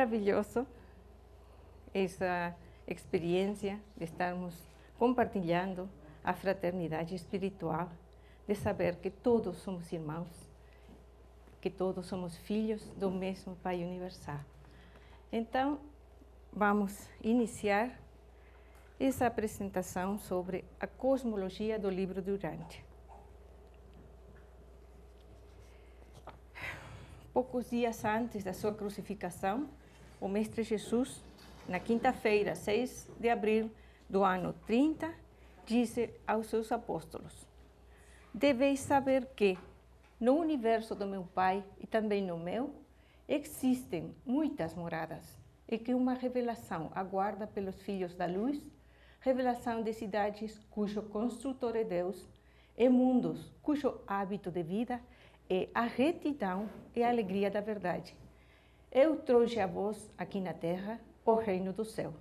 maravilhoso essa experiência de estarmos compartilhando a fraternidade espiritual, de saber que todos somos irmãos, que todos somos filhos do mesmo Pai Universal. Então, vamos iniciar essa apresentação sobre a cosmologia do livro de Urântia. Poucos dias antes da sua crucificação, o Mestre Jesus, na quinta-feira, 6 de abril do ano 30, disse aos seus apóstolos: deveis saber que, no universo do meu Pai e também no meu, existem muitas moradas, e que uma revelação aguarda pelos filhos da luz, revelação de cidades cujo construtor é Deus, e mundos cujo hábito de vida é a retidão e a alegria da verdade. Eu trouxe a vós, aqui na terra, o reino do céu.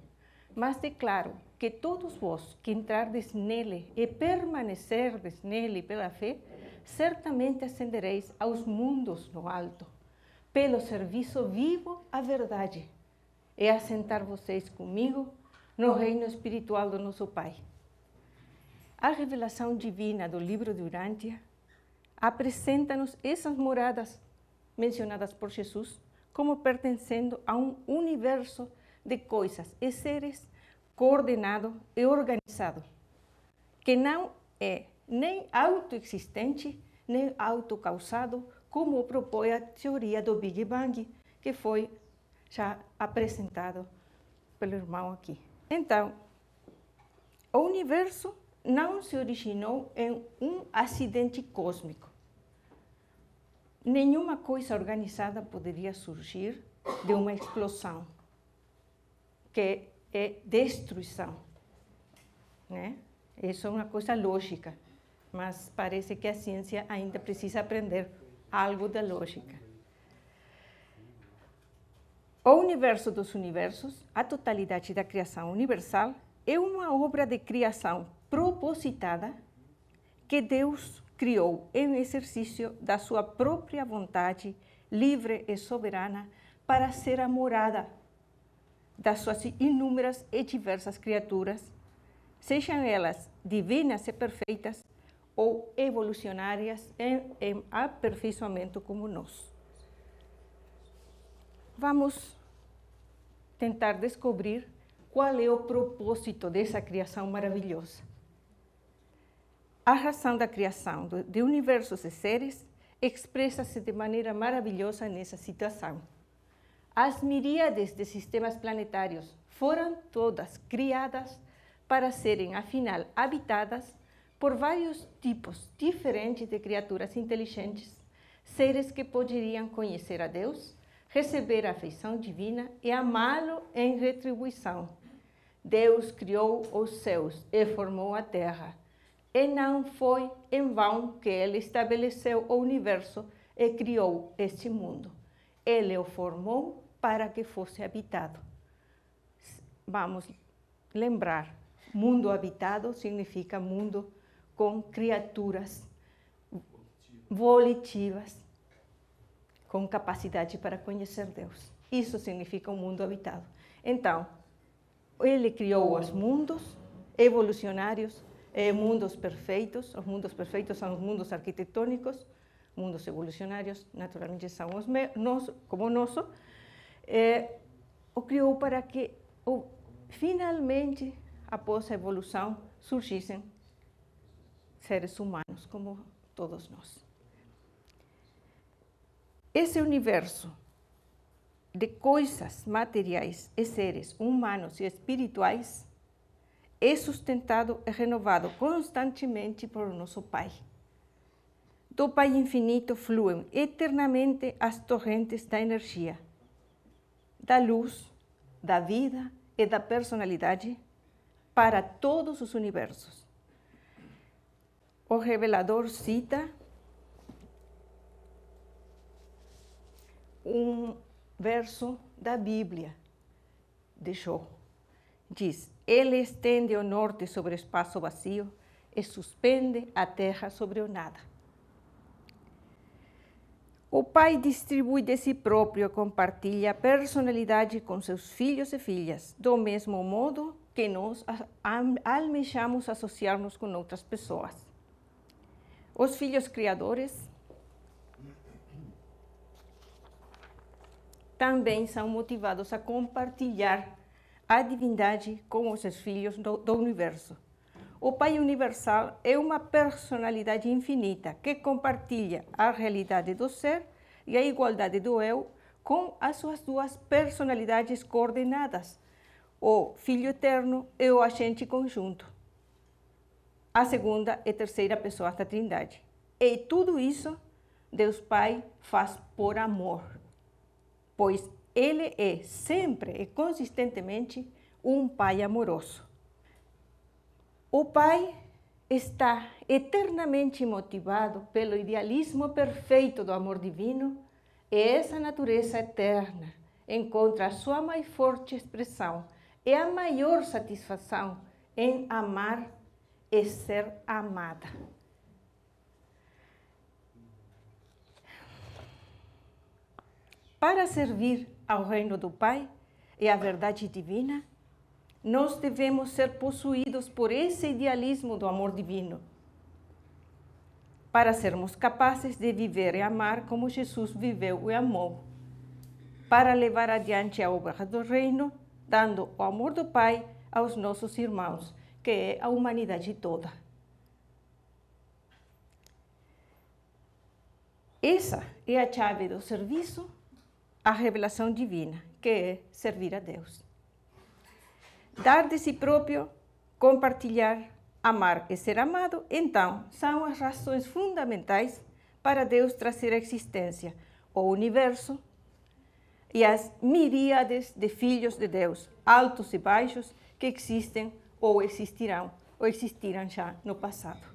Mas declaro que todos vós que entrardes nele e permanecerdes nele pela fé, certamente ascendereis aos mundos no alto, pelo serviço vivo à verdade, e assentar vocês comigo no reino espiritual do nosso Pai. A revelação divina do livro de Urântia apresenta-nos essas moradas mencionadas por Jesus como pertencendo a um universo de coisas e seres coordenado e organizado, que não é nem autoexistente, nem autocausado, como propõe a teoria do Big Bang, que foi já apresentado pelo irmão aqui. Então, o universo não se originou em um acidente cósmico. Nenhuma coisa organizada poderia surgir de uma explosão, que é destruição, né? Isso é uma coisa lógica, mas parece que a ciência ainda precisa aprender algo da lógica. O universo dos universos, a totalidade da criação universal, é uma obra de criação propositada que Deus criou em exercício da sua própria vontade livre e soberana para ser a morada das suas inúmeras e diversas criaturas, sejam elas divinas e perfeitas ou evolucionárias em aperfeiçoamento como nós. Vamos tentar descobrir qual é o propósito dessa criação maravilhosa. A razão da criação de universos e seres expressa-se de maneira maravilhosa nessa situação. As miríades de sistemas planetários foram todas criadas para serem, afinal, habitadas por vários tipos diferentes de criaturas inteligentes, seres que poderiam conhecer a Deus, receber a afeição divina e amá-lo em retribuição. Deus criou os céus e formou a terra. E não foi em vão que ele estabeleceu o universo e criou este mundo. Ele o formou para que fosse habitado. Vamos lembrar, mundo habitado significa mundo com criaturas volitivas, com capacidade para conhecer Deus. Isso significa um mundo habitado. Então, ele criou os mundos evolucionários, mundos perfeitos. Os mundos perfeitos são os mundos arquitetônicos, mundos evolucionários, naturalmente, são os como o nosso. O criou para que, finalmente, após a evolução, surgissem seres humanos, como todos nós. Esse universo de coisas materiais e seres humanos e espirituais é sustentado e renovado constantemente por nosso Pai. Do Pai infinito fluem eternamente as torrentes da energia, da luz, da vida e da personalidade para todos os universos. O revelador cita um verso da Bíblia de Jó. Diz: ele estende o norte sobre o espaço vazio e suspende a terra sobre o nada. O pai distribui de si próprio, compartilha a personalidade com seus filhos e filhas, do mesmo modo que nós almejamos associar-nos com outras pessoas. Os filhos criadores também são motivados a compartilhar a divindade com os seus filhos do universo. O Pai Universal é uma personalidade infinita que compartilha a realidade do ser e a igualdade do eu com as suas duas personalidades coordenadas, o Filho Eterno e o Agente Conjunto, a segunda e terceira pessoa da Trindade. E tudo isso Deus Pai faz por amor, pois Ele é sempre e consistentemente um Pai amoroso. O Pai está eternamente motivado pelo idealismo perfeito do amor divino e essa natureza eterna encontra a sua mais forte expressão e a maior satisfação em amar e ser amada. Para servir ao reino do Pai e à verdade divina, nós devemos ser possuídos por esse idealismo do amor divino, para sermos capazes de viver e amar como Jesus viveu e amou, para levar adiante a obra do reino, dando o amor do Pai aos nossos irmãos, que é a humanidade toda. Essa é a chave do serviço à revelação divina, que é servir a Deus. Dar de si próprio, compartilhar, amar e ser amado, então, são as razões fundamentais para Deus trazer à existência o universo e as miríades de filhos de Deus, altos e baixos, que existem ou existirão, ou existiram já no passado.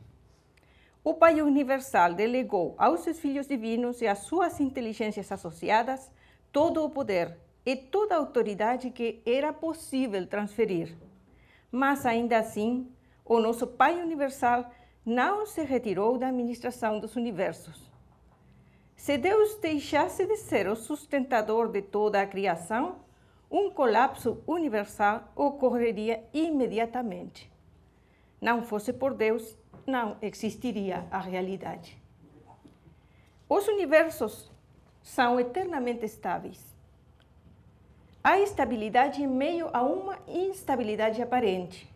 O Pai Universal delegou aos seus filhos divinos e às suas inteligências associadas todo o poder e toda a autoridade que era possível transferir. Mas, ainda assim, o nosso Pai Universal não se retirou da administração dos universos. Se Deus deixasse de ser o sustentador de toda a criação, um colapso universal ocorreria imediatamente. Não fosse por Deus, não existiria a realidade. Os universos são eternamente estáveis. Há estabilidade em meio a uma instabilidade aparente.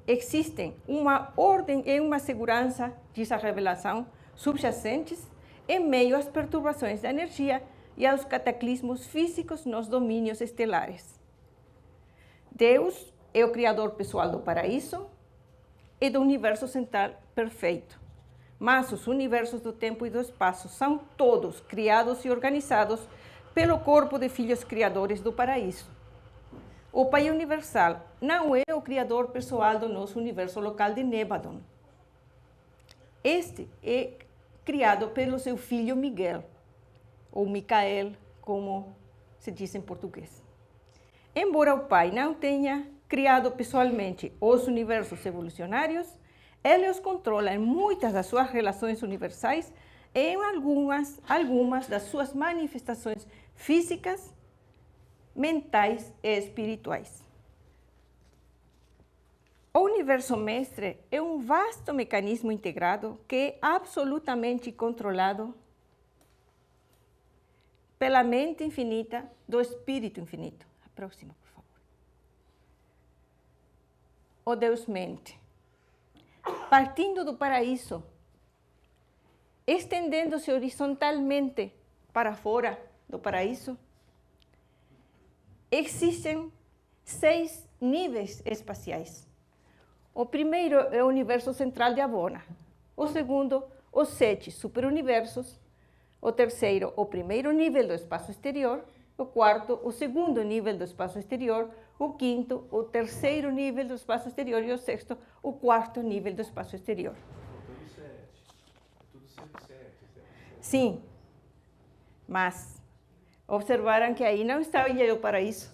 Existem uma ordem e uma segurança, diz a revelação, subjacentes em meio às perturbações da energia e aos cataclismos físicos nos domínios estelares. Deus é o Criador pessoal do paraíso e do universo central perfeito. Mas os universos do tempo e do espaço são todos criados e organizados pelo corpo de filhos criadores do paraíso. O Pai Universal não é o criador pessoal do nosso universo local de Nébadon. Este é criado pelo seu filho Miguel, ou Micael, como se diz em português. Embora o Pai não tenha criado pessoalmente os universos evolucionários, ele os controla em muitas das suas relações universais e em algumas das suas manifestações físicas, mentais e espirituais. O universo mestre é um vasto mecanismo integrado que é absolutamente controlado pela mente infinita do Espírito infinito. A próxima, por favor. O Deus mente. Partindo do paraíso, estendendo-se horizontalmente para fora do paraíso, existem 6 níveis espaciais. O primeiro é o universo central de Abona. O segundo, os 7 superuniversos. O terceiro, o primeiro nível do espaço exterior. O quarto, o segundo nível do espaço exterior. O quinto, o terceiro nível do espaço exterior. E o sexto, o quarto nível do espaço exterior. Tudo 7. Sim, mas observaram que aí não está a Ilha do Paraíso.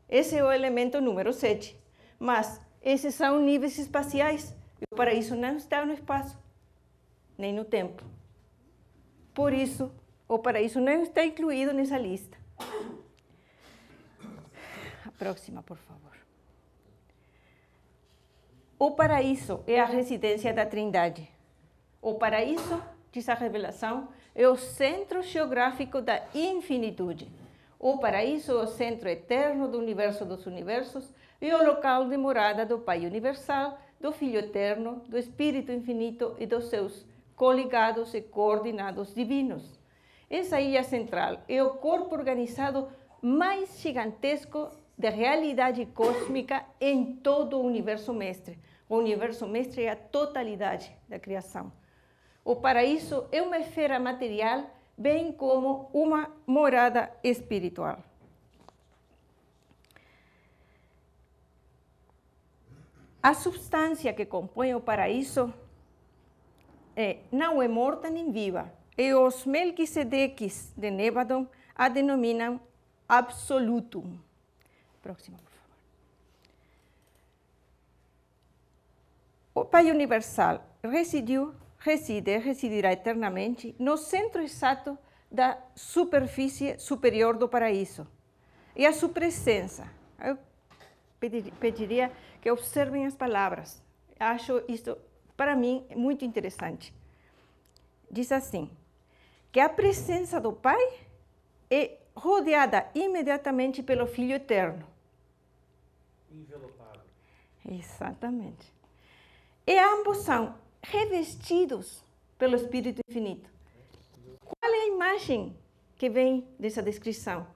Esse é o elemento número 7. Mas esses são níveis espaciais. E o paraíso não está no espaço, nem no tempo. Por isso, o paraíso não está incluído nessa lista. A próxima, por favor. O paraíso é a residência da Trindade. O paraíso, diz a revelação, é o centro geográfico da infinitude. O paraíso é o centro eterno do universo dos universos e o local de morada do Pai Universal, do Filho Eterno, do Espírito Infinito e dos seus coligados e coordenados divinos. Essa ilha central é o corpo organizado mais gigantesco de realidade cósmica em todo o universo mestre. O universo mestre é a totalidade da criação. O paraíso é uma esfera material, bem como uma morada espiritual. A substância que compõe o paraíso não é morta nem viva, e os Melquisedeques de Nevadon a denominam absolutum. Próxima, por favor. O Pai Universal residirá eternamente no centro exato da superfície superior do paraíso. E a sua presença, eu pediria que observem as palavras. Acho isso, para mim, muito interessante. Diz assim, que a presença do Pai é rodeada imediatamente pelo Filho Eterno. Envelopado. Exatamente. E ambos são revestidos pelo Espírito Infinito. Qual é a imagem que vem dessa descrição?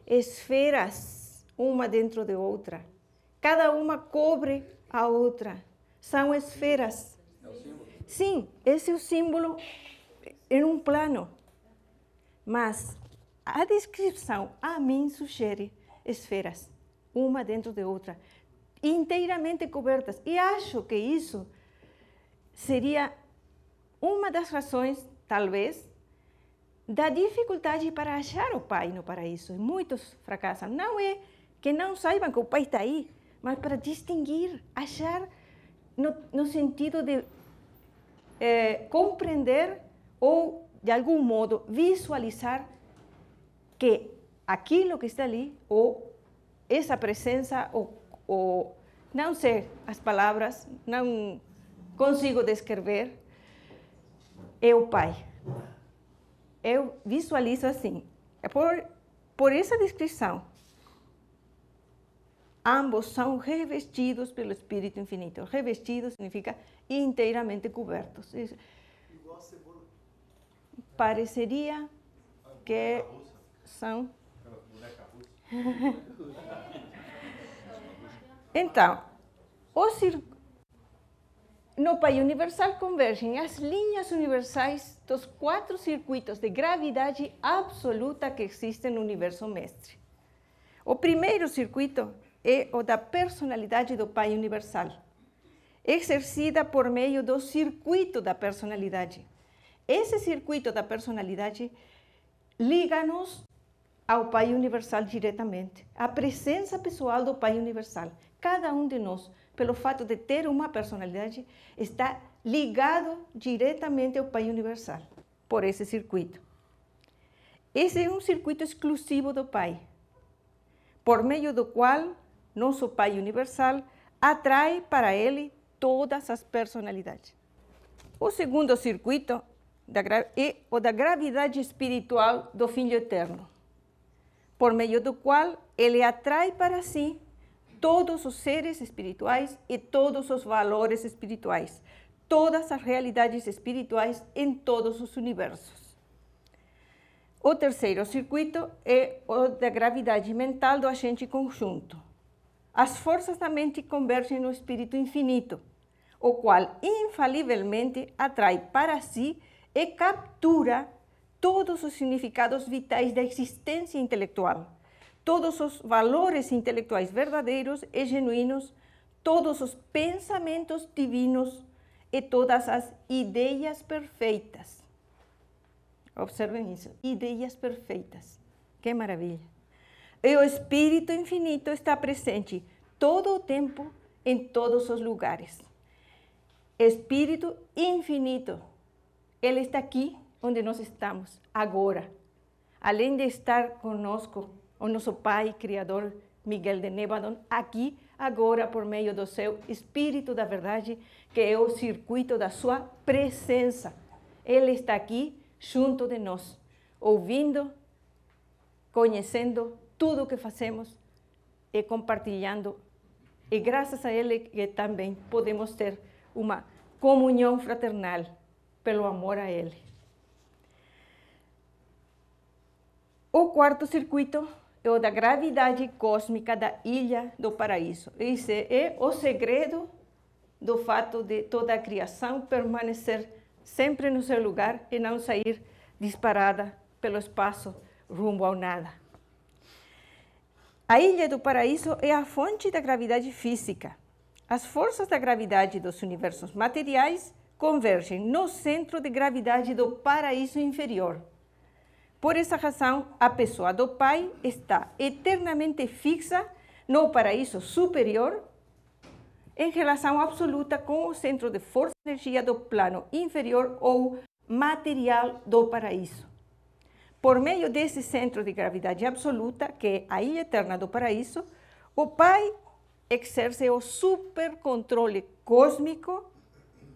Esferas, uma dentro de outra. Cada uma cobre a outra. São esferas. É o símbolo? Sim, esse é o símbolo em um plano. Mas a descrição a mim sugere esferas, uma dentro de outra, inteiramente cobertas. E acho que isso seria uma das razões, talvez, da dificuldade para achar o Pai no paraíso. Muitos fracassam. Não é que não saibam que o Pai está aí, mas para distinguir, achar no sentido de compreender ou, de algum modo, visualizar que aquilo que está ali, ou essa presença, ou não sei as palavras, não consigo descrever, é o Pai. Eu visualizo assim, por essa descrição, ambos são revestidos pelo Espírito Infinito. Revestidos significa inteiramente cobertos. Igual a cebola. Pareceria que são... Aquela boneca russa. Então, no Pai Universal convergem as linhas universais dos 4 circuitos de gravidade absoluta que existem no universo mestre. O primeiro circuito é o da personalidade do Pai Universal, exercida por meio do circuito da personalidade. Esse circuito da personalidade liga-nos ao Pai Universal diretamente, à presença pessoal do Pai Universal. Cada um de nós, pelo fato de ter uma personalidade, está ligado diretamente ao Pai Universal, por esse circuito. Esse é um circuito exclusivo do Pai, por meio do qual nosso Pai Universal atrai para ele todas as personalidades. O segundo circuito é o da gravidade espiritual do Filho Eterno, por meio do qual ele atrai para si todos os seres espirituais e todos os valores espirituais, todas as realidades espirituais em todos os universos. O terceiro circuito é o da gravidade mental do agente conjunto. As forças da mente convergem no Espírito Infinito, o qual infalivelmente atrai para si e captura todos os significados vitais da existência intelectual, todos os valores intelectuais verdadeiros e genuínos, todos os pensamentos divinos e todas as ideias perfeitas. Observem isso, ideias perfeitas. Que maravilha! E o Espírito Infinito está presente todo o tempo, em todos os lugares. Espírito Infinito, ele está aqui onde nós estamos agora. Além de estar conosco, o nosso Pai Criador, Miguel de Nevadon, aqui, agora, por meio do seu Espírito da Verdade, que é o circuito da sua presença. Ele está aqui, junto de nós, ouvindo, conhecendo tudo o que fazemos e compartilhando. E graças a Ele que também podemos ter uma comunhão fraternal pelo amor a Ele. O quarto circuito é o da gravidade cósmica da Ilha do Paraíso. Esse é o segredo do fato de toda a criação permanecer sempre no seu lugar e não sair disparada pelo espaço rumo ao nada. A Ilha do Paraíso é a fonte da gravidade física. As forças da gravidade dos universos materiais convergem no centro de gravidade do paraíso inferior. Por essa razão, a pessoa do Pai está eternamente fixa no paraíso superior, em relação absoluta com o centro de força e energia do plano inferior ou material do paraíso. Por meio desse centro de gravidade absoluta, que é a ilha eterna do paraíso, o Pai exerce o supercontrole cósmico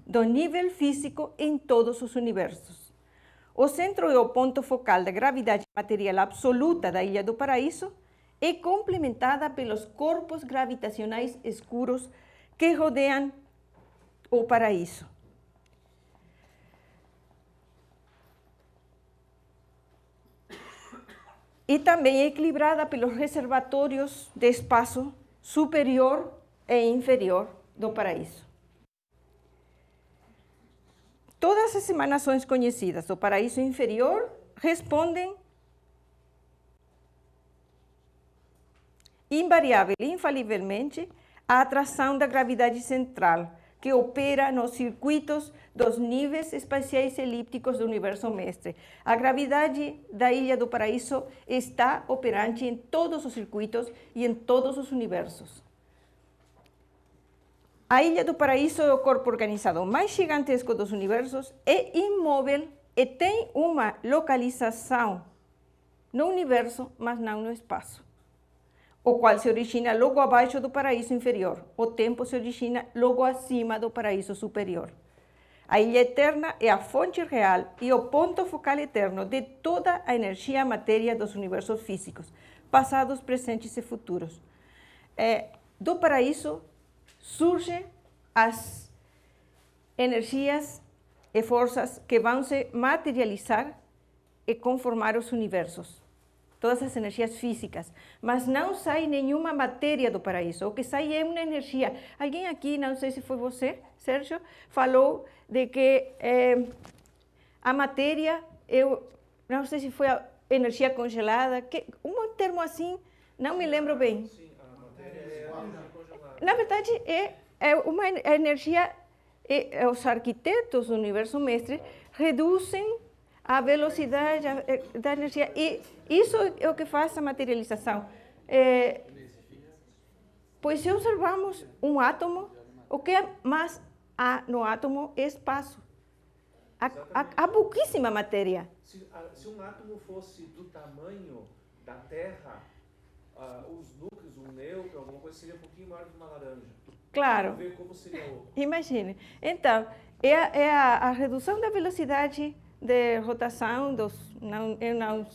do nível físico em todos os universos. O centro é o ponto focal da gravidade material absoluta da Ilha do Paraíso e complementada pelos corpos gravitacionais escuros que rodeiam o paraíso. E também é equilibrada pelos reservatórios de espaço superior e inferior do paraíso. Todas as emanações conhecidas do paraíso inferior respondem invariável e infalivelmente à atração da gravidade central, que opera nos circuitos dos níveis espaciais elípticos do universo mestre. A gravidade da Ilha do Paraíso está operante em todos os circuitos e em todos os universos. A Ilha do Paraíso é o corpo organizado mais gigantesco dos universos, é imóvel e tem uma localização no universo, mas não no espaço, o qual se origina logo abaixo do paraíso inferior. O tempo se origina logo acima do paraíso superior. A ilha eterna é a fonte real e o ponto focal eterno de toda a energia e matéria dos universos físicos, passados, presentes e futuros. Do paraíso surgem as energias e forças que vão se materializar e conformar os universos. Todas as energias físicas, mas não sai nenhuma matéria do paraíso. O que sai é uma energia. Alguém aqui, não sei se foi você, Sérgio, falou de que a matéria, eu não sei se foi a energia congelada, um termo assim, não me lembro bem. Sim, a matéria é energia congelada. Na verdade, é uma energia, os arquitetos do universo mestre reduzem a velocidade da energia. E isso é o que faz a materialização. Pois se observamos um átomo, o que mais há no átomo é espaço. Há pouquíssima matéria. Se um átomo fosse do tamanho da Terra, os núcleos, um nêutron, alguma coisa, seria um pouquinho maior que uma laranja. Claro. Vamos ver como seria o... Imagine. Então, é a redução da velocidade de rotação eu não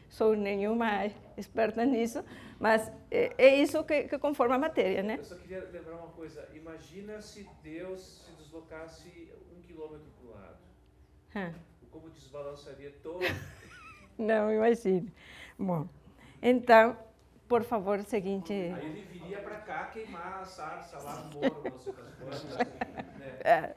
sou nenhuma experta nisso, mas é isso que conforma a matéria, né? Eu só queria lembrar uma coisa. Imagina se Deus se deslocasse 1 quilômetro para o lado. Como desbalançaria todo... Não, imagine. Bom, então, por favor, o seguinte... Aí ele viria para cá queimar a sarça lá no morro, não sei das coisas, né?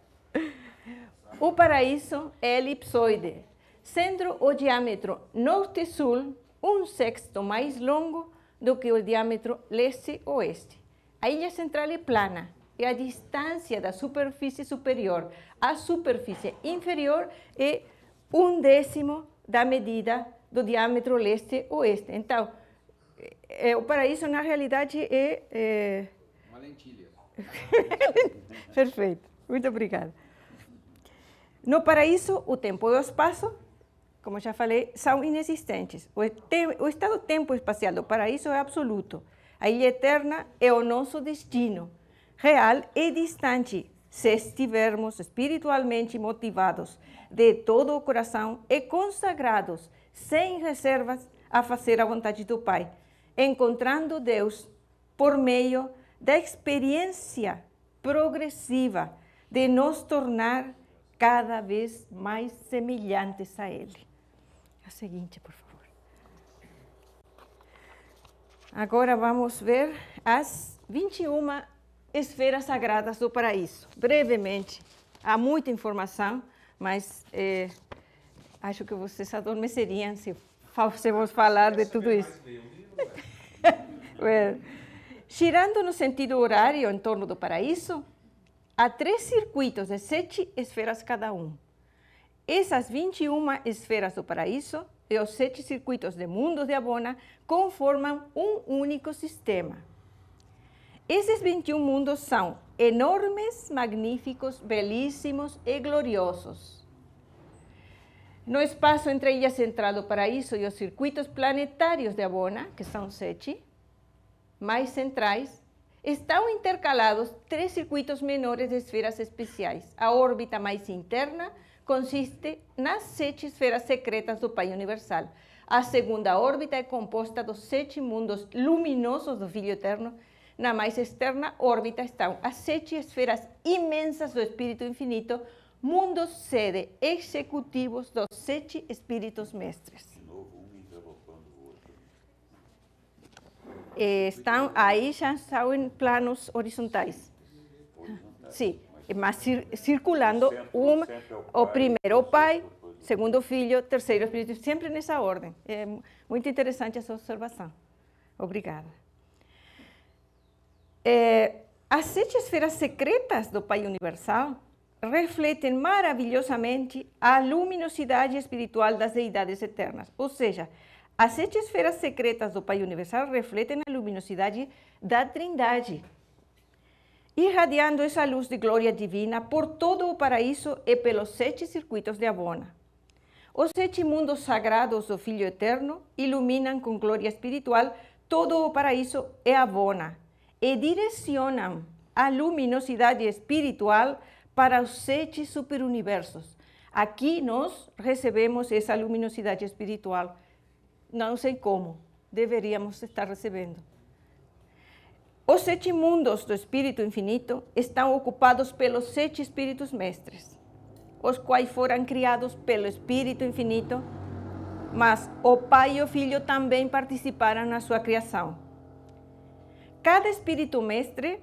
O paraíso é elipsoide, sendo o diâmetro norte-sul 1/6 mais longo do que o diâmetro leste-oeste. A ilha central é plana e a distância da superfície superior à superfície inferior é 1/10 da medida do diâmetro leste-oeste. Então, o paraíso, na realidade, é... Uma lentilha. Perfeito. Muito obrigada. No paraíso, o tempo e o espaço como já falei, são inexistentes. O estado-tempo espacial do paraíso é absoluto. A ilha eterna é o nosso destino, real e distante, se estivermos espiritualmente motivados de todo o coração e consagrados, sem reservas, a fazer a vontade do Pai, encontrando Deus por meio da experiência progressiva de nos tornar cada vez mais semelhantes a Ele. A seguinte, por favor. Agora vamos ver as 21 esferas sagradas do paraíso. Brevemente, há muita informação, mas acho que vocês adormeceriam se vos falar de tudo isso. Girando no sentido horário em torno do paraíso, há 3 circuitos de 7 esferas cada um. Essas 21 esferas do paraíso e os 7 circuitos de mundos de Abona conformam um único sistema. Esses 21 mundos são enormes, magníficos, belíssimos e gloriosos. No espaço entre a ilha central do paraíso e os circuitos planetários de Abona, que são 7, mais centrais, estão intercalados 3 circuitos menores de esferas especiais. A órbita mais interna consiste nas 7 esferas secretas do Pai Universal. A segunda órbita é composta dos 7 mundos luminosos do Filho Eterno. Na mais externa órbita estão as 7 esferas imensas do Espírito Infinito, mundos sede executivos dos 7 Espíritos Mestres. Estão aí, já são em planos horizontais. Sim, mas circulando o primeiro o Pai, segundo o Filho, terceiro o Espírito, sempre nessa ordem. É muito interessante essa observação. Obrigada. As 7 esferas secretas do Pai Universal refletem maravilhosamente a luminosidade espiritual das deidades eternas. Ou seja, as 7 esferas secretas do Pai Universal refletem a luminosidade da Trindade, irradiando essa luz de glória divina por todo o paraíso e pelos 7 circuitos de Abona. Os 7 mundos sagrados do Filho Eterno iluminam com glória espiritual todo o paraíso e Abona, e direcionam a luminosidade espiritual para os 7 superuniversos. Aqui nós recebemos essa luminosidade espiritual. Não sei como, deveríamos estar recebendo. Os 7 mundos do Espírito Infinito estão ocupados pelos 7 Espíritos Mestres, os quais foram criados pelo Espírito Infinito, mas o Pai e o Filho também participaram na sua criação. Cada Espírito Mestre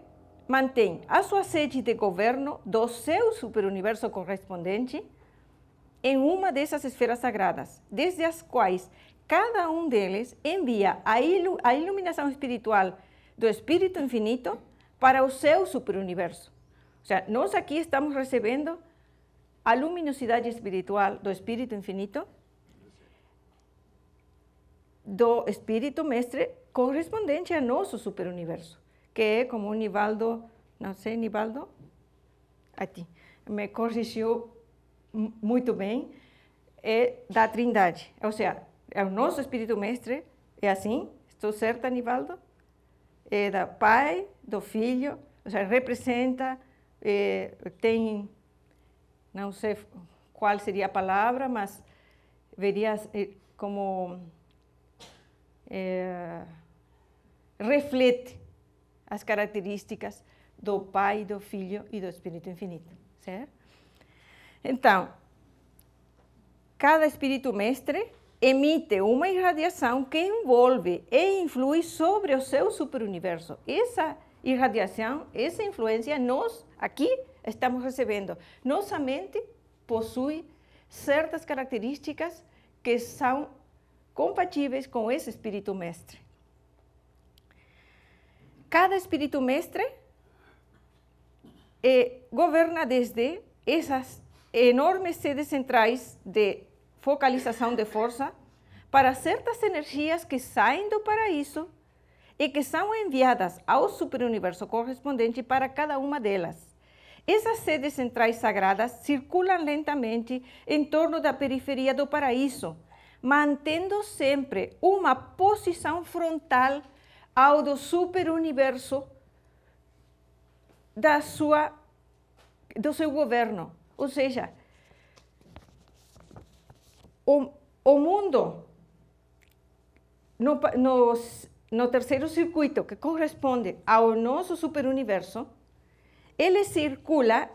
mantém a sua sede de governo do seu superuniverso correspondente em uma dessas esferas sagradas, desde as quais cada um deles envia a iluminação espiritual do Espírito Infinito para o seu superuniverso. Ou seja, nós aqui estamos recebendo a luminosidade espiritual do Espírito Infinito, do Espírito Mestre correspondente ao nosso superuniverso, que é, como o Nivaldo, não sei, Nivaldo, me corrigiu muito bem, é da Trindade. Ou seja, é o nosso Espírito Mestre, é assim? Estou certa, Nivaldo? É do Pai, do Filho, ou seja, representa, tem, não sei qual seria a palavra, mas veria como reflete as características do Pai, do Filho e do Espírito Infinito, certo? Então, cada Espírito Mestre emite uma irradiação que envolve e influi sobre o seu superuniverso. Essa irradiação, essa influência, nós aqui estamos recebendo. Nossa mente possui certas características que são compatíveis com esse Espírito Mestre. Cada Espírito Mestre governa desde essas enormes sedes centrais de focalização de força para certas energias que saem do paraíso e que são enviadas ao superuniverso correspondente para cada uma delas. Essas sedes centrais sagradas circulam lentamente em torno da periferia do paraíso, mantendo sempre uma posição frontal ao do superuniverso do seu governo. Ou seja, o mundo no terceiro circuito, que corresponde ao nosso superuniverso, ele circula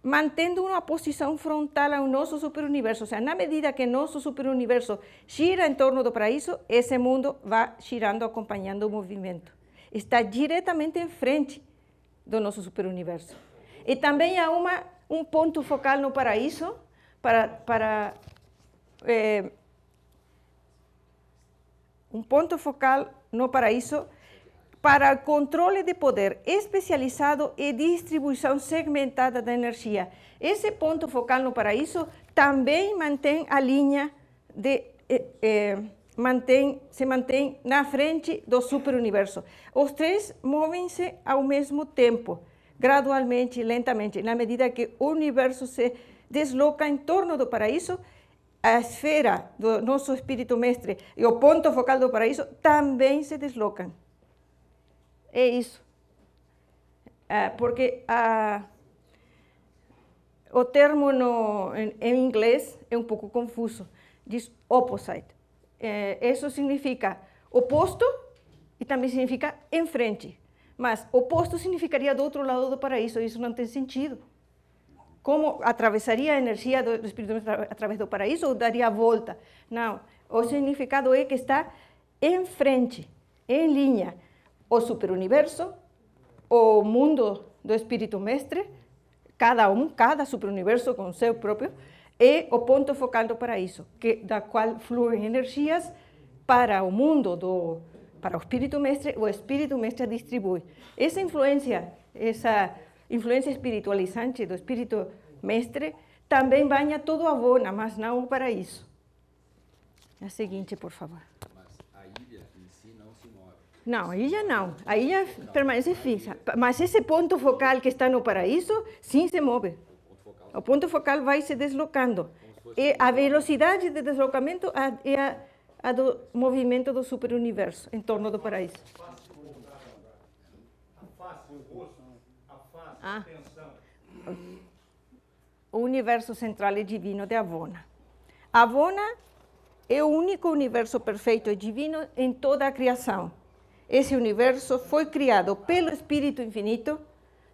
mantendo uma posição frontal ao nosso superuniverso. Ou seja, na medida que nosso superuniverso gira em torno do paraíso, esse mundo vai girando, acompanhando o movimento. Está diretamente em frente do nosso superuniverso. E também há um ponto focal no paraíso para controle de poder especializado e distribuição segmentada da energia. Esse ponto focal no paraíso também mantém a linha se mantém na frente do superuniverso. Os três movem-se ao mesmo tempo, gradualmente, lentamente. Na medida que o universo se desloca em torno do paraíso, a esfera do nosso espírito mestre e o ponto focal do paraíso também se deslocam. É isso. Porque o termo em inglês é um pouco confuso. Diz opposite. Isso significa oposto e também significa em frente. Mas oposto significaria do outro lado do paraíso, e isso não tem sentido. Como atravessaria a energia do espírito através do paraíso ou daria a volta? Não. O significado é que está em frente, em linha. O superuniverso, o mundo do espírito mestre, cada superuniverso com o seu próprio, é o ponto focal do paraíso, da qual fluem energias para o mundo, para o espírito mestre a distribui. Essa influência espiritualizante do espírito mestre também banha todo a Avona, mas não o paraíso. A seguinte, por favor. Não, a ilha não. A ilha permanece fixa. Mas esse ponto focal que está no paraíso, sim se move. O ponto focal vai se deslocando. E a velocidade de deslocamento é a do movimento do superuniverso em torno do paraíso. O universo central e divino de Avona. Avona é o único universo perfeito e divino em toda a criação. Esse universo foi criado pelo Espírito Infinito,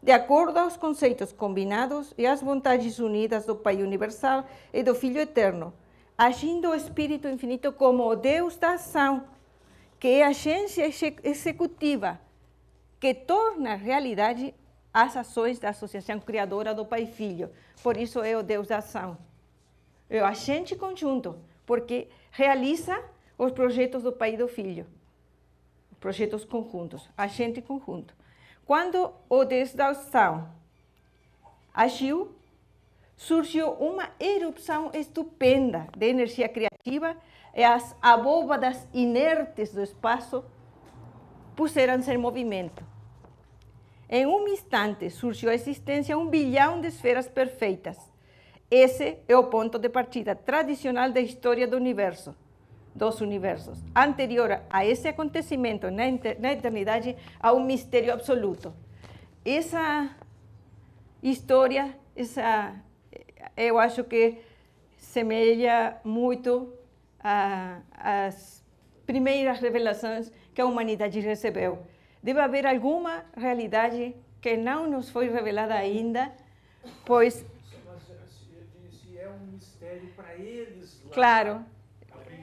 de acordo aos conceitos combinados e às vontades unidas do Pai Universal e do Filho Eterno, agindo o Espírito Infinito como o Deus da ação, que é a agência executiva, que torna realidade as ações da associação criadora do Pai e Filho. Por isso é o Deus da ação. É o agente conjunto, porque realiza os projetos do Pai e do Filho. Projetos conjuntos, agente conjunto. Quando o Deus da ação agiu, surgiu uma erupção estupenda de energia criativa e as abóbadas inertes do espaço puseram-se em movimento. Em um instante surgiu a existência 1 bilhão de esferas perfeitas. Esse é o ponto de partida tradicional da história do universo. Dos universos. Anterior a esse acontecimento na eternidade, há um mistério absoluto. Essa história, eu acho que semelha muito às primeiras revelações que a humanidade recebeu. Deve haver alguma realidade que não nos foi revelada ainda, pois... Mas se é um mistério para eles lá... Claro.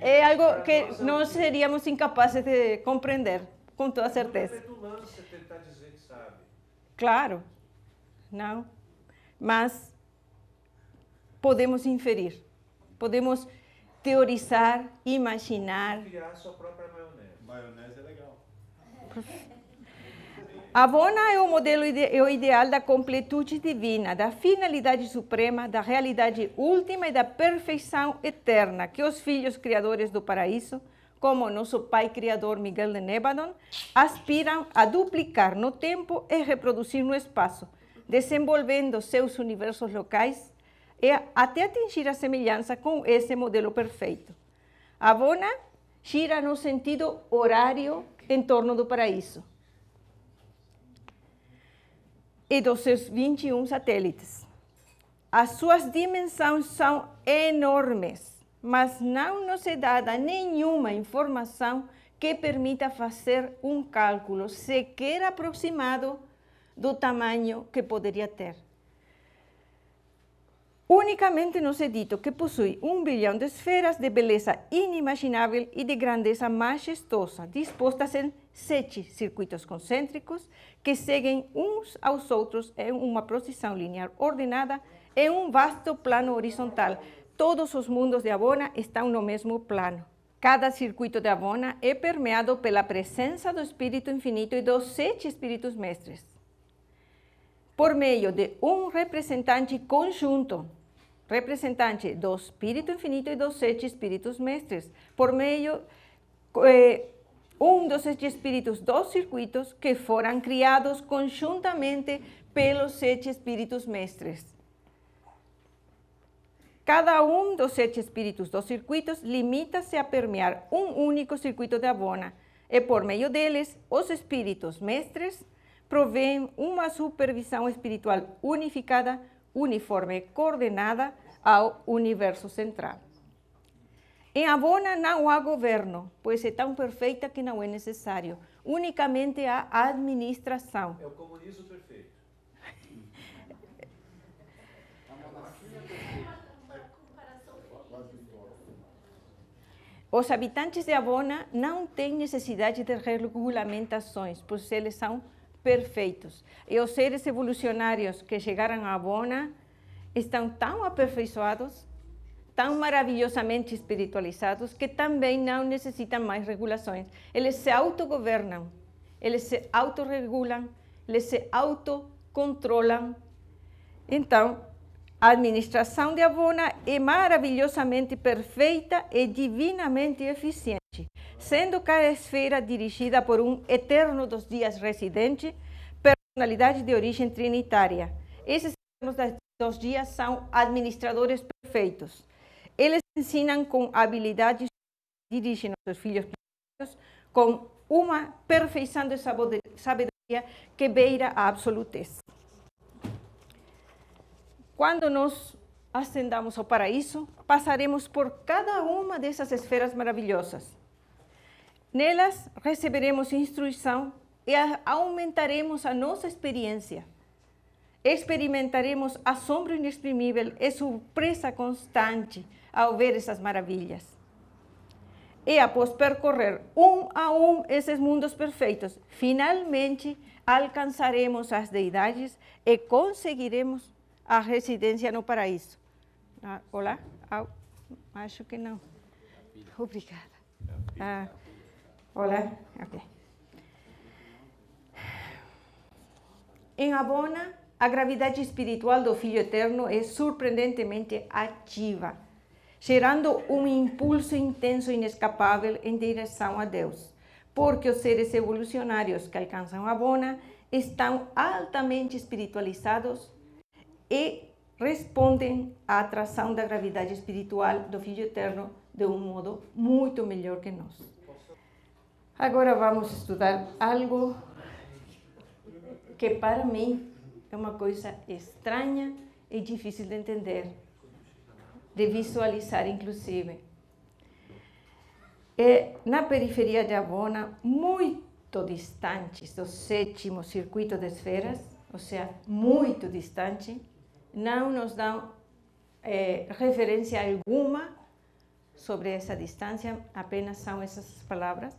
É algo que nós seríamos incapazes de compreender, com toda certeza. É petulância tentar dizer que sabe. Claro, não. Mas podemos inferir, podemos teorizar, imaginar. Criar a sua própria maionese. Maionese é legal. Avona é o modelo ideal da completude divina, da finalidade suprema, da realidade última e da perfeição eterna, que os filhos criadores do paraíso, como nosso pai criador Miguel de Nébadon, aspiram a duplicar no tempo e reproduzir no espaço, desenvolvendo seus universos locais até atingir a semelhança com esse modelo perfeito. Avona gira no sentido horário em torno do paraíso e dos seus 21 satélites. As suas dimensões são enormes, mas não nos é dada nenhuma informação que permita fazer um cálculo sequer aproximado do tamanho que poderia ter. Unicamente nos é dito que possui 1 bilhão de esferas de beleza inimaginável e de grandeza majestosa, dispostas em 7 circuitos concêntricos que seguem uns aos outros em uma procissão linear ordenada em um vasto plano horizontal. Todos os mundos de Avona estão no mesmo plano. Cada circuito de Avona é permeado pela presença do Espírito Infinito e dos 7 Espíritos Mestres. Por meio de um representante conjunto, representante do Espírito Infinito e dos 7 Espíritos Mestres, por meio um dos 7 Espíritos dos circuitos que foram criados conjuntamente pelos 7 Espíritos Mestres. Cada um dos 7 espíritos dos circuitos limita-se a permear um único circuito de Avona, e por meio deles, os espíritos mestres provêm uma supervisão espiritual unificada, uniforme e coordenada ao universo central. Em Avona não há governo, pois é tão perfeita que não é necessário. Unicamente há administração. É o comunismo perfeito. Os habitantes de Avona não têm necessidade de regulamentações, pois eles são perfeitos. E os seres evolucionários que chegaram a Avona estão tão aperfeiçoados, tão maravilhosamente espiritualizados, que também não necessitam mais regulações. Eles se autogovernam, eles se autorregulam, eles se autocontrolam. Então, a administração de Avona é maravilhosamente perfeita e divinamente eficiente, sendo cada esfera dirigida por um eterno dos dias residente, personalidade de origem trinitária. Esses eternos dos dias são administradores perfeitos. Eles ensinam com habilidade, dirigem os seus filhos perfeitos com uma perfeição de sabedoria que beira a absolutez. Quando nós ascendamos ao paraíso, passaremos por cada uma dessas esferas maravilhosas. Nelas receberemos instrução e aumentaremos a nossa experiência. Experimentaremos assombro inexprimível e surpresa constante ao ver essas maravilhas. E após percorrer um a um esses mundos perfeitos, finalmente alcançaremos as deidades e conseguiremos a residência no paraíso. Olá? Acho que não. Obrigada. Olá? Ok. Em Avona, a gravidade espiritual do Filho Eterno é surpreendentemente ativa, gerando um impulso intenso e inescapável em direção a Deus, porque os seres evolucionários que alcançam Avona estão altamente espiritualizados e respondem à atração da gravidade espiritual do Filho Eterno de um modo muito melhor que nós. Agora vamos estudar algo que para mim é uma coisa estranha e difícil de entender, de visualizar inclusive. Na periferia de Avona, muito distantes do 7º circuito de esferas, ou seja, muito distante, não nos dão referência alguma sobre essa distância, apenas são essas palavras.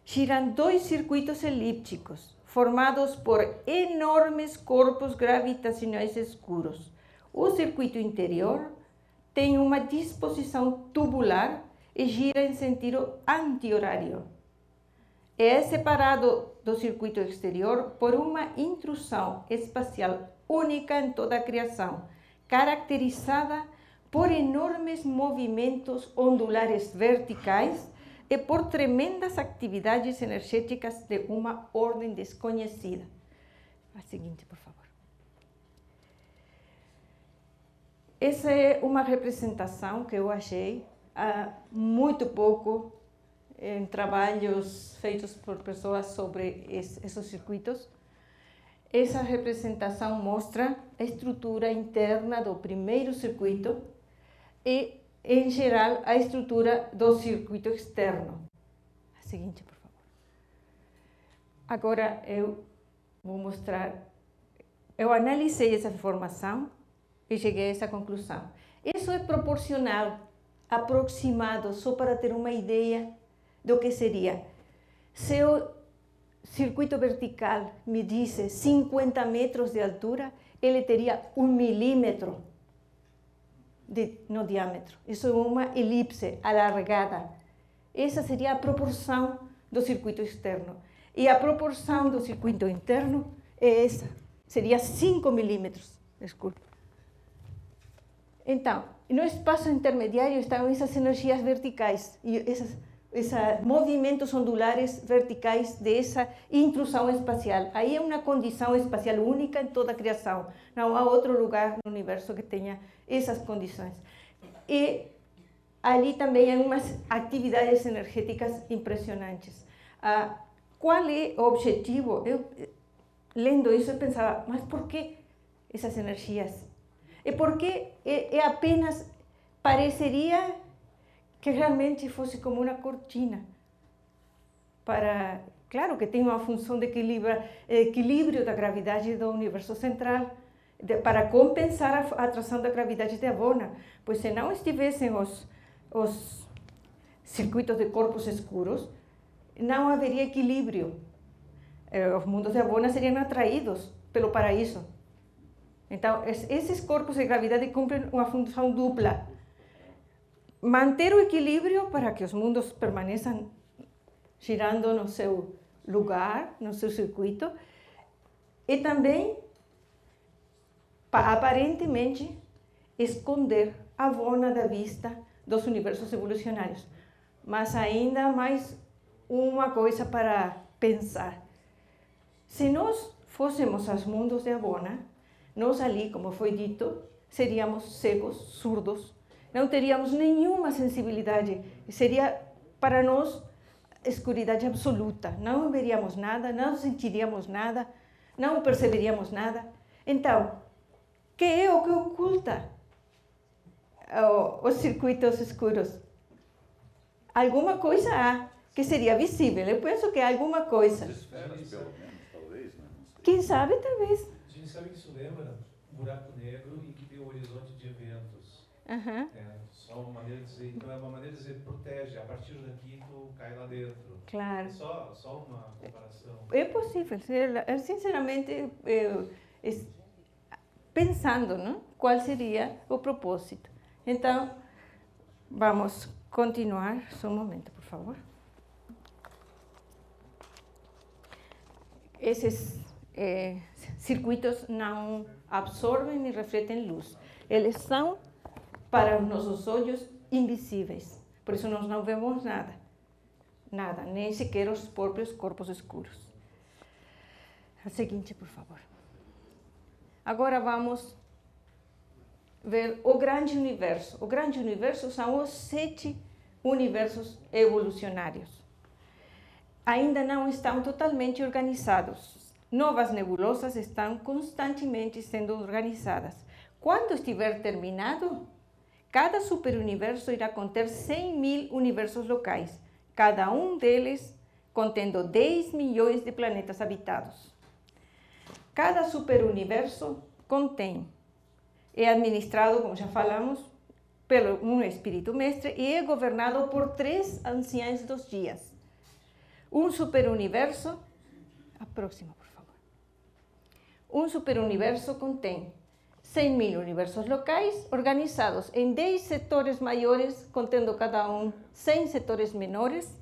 Giram 2 circuitos elípticos, formados por enormes corpos gravitacionais escuros. O circuito interior tem uma disposição tubular e gira em sentido anti-horário. É separado do circuito exterior por uma intrusão espacial única em toda a criação, caracterizada por enormes movimentos ondulares verticais e por tremendas atividades energéticas de uma ordem desconhecida. A seguinte, por favor. essa é uma representação que eu achei há muito pouco em trabalhos feitos por pessoas sobre esses circuitos. Essa representação mostra a estrutura interna do primeiro circuito e, em geral, a estrutura do circuito externo. A seguinte, por favor. Agora eu vou mostrar. Eu analisei essa informação e cheguei a essa conclusão. Isso é proporcional, aproximado, só para ter uma ideia do que seria. Se o circuito vertical medisse 50 metros de altura, ele teria 1 milímetro no diâmetro. Isso é uma elipse alargada. Essa seria a proporção do circuito externo. E a proporção do circuito interno é essa. Seria 5 milímetros. Desculpe. Então, no espaço intermediário estão essas energias verticais e esses movimentos ondulares verticais dessa intrusão espacial. Aí é uma condição espacial única em toda a criação. Não há outro lugar no universo que tenha essas condições. E ali também há umas atividades energéticas impressionantes. Qual é o objetivo? Eu, lendo isso, eu pensava, mas por que essas energias? E por que apenas pareceria que realmente fosse como uma cortina? Claro que tem uma função de equilíbrio da gravidade do universo central, para compensar a atração da gravidade de Abona, pois se não estivessem os circuitos de corpos escuros, não haveria equilíbrio. Os mundos de Abona seriam atraídos pelo paraíso. Então, esses corpos de gravidade cumprem uma função dupla. Manter o equilíbrio para que os mundos permaneçam girando no seu lugar, no seu circuito, e também, aparentemente, esconder a Abona da vista dos universos evolucionários. Mas ainda mais uma coisa para pensar. Se nós fôssemos os mundos de Abona, nós ali, como foi dito, seríamos cegos, surdos, não teríamos nenhuma sensibilidade, seria para nós escuridade absoluta, não veríamos nada, não sentiríamos nada, não perceberíamos nada. Então, que é o que oculta os circuitos escuros? Alguma coisa há que seria visível, eu penso que há alguma coisa. Esferas, pelo menos, talvez, né? Quem sabe, talvez. A gente sabe que isso lembra um buraco negro e que tem um horizonte de eventos. Uhum. Só uma maneira de dizer, então é uma maneira de dizer, protege, a partir daqui tu cai lá dentro. Claro. É só uma comparação. É possível, sinceramente, pensando, não? Qual seria o propósito. Então, vamos continuar, só um momento, por favor. Esses circuitos não absorvem nem refletem luz. Eles são, para os nossos olhos, invisíveis. Por isso nós não vemos nada. Nada, nem sequer os próprios corpos escuros. A seguinte, por favor. Agora vamos ver o grande universo. O grande universo são os 7 universos evolucionários. Ainda não estão totalmente organizados. Novas nebulosas estão constantemente sendo organizadas. Quando estiver terminado, cada superuniverso irá conter 100.000 universos locais, cada um deles contendo 10 milhões de planetas habitados. Cada superuniverso é administrado, como já falamos, pelo um espírito mestre e é governado por 3 anciãos dos dias. Um superuniverso, a próxima, por favor. Um superuniverso contém 100.000 universos locais organizados em 10 setores maiores, contendo cada um 100 setores menores.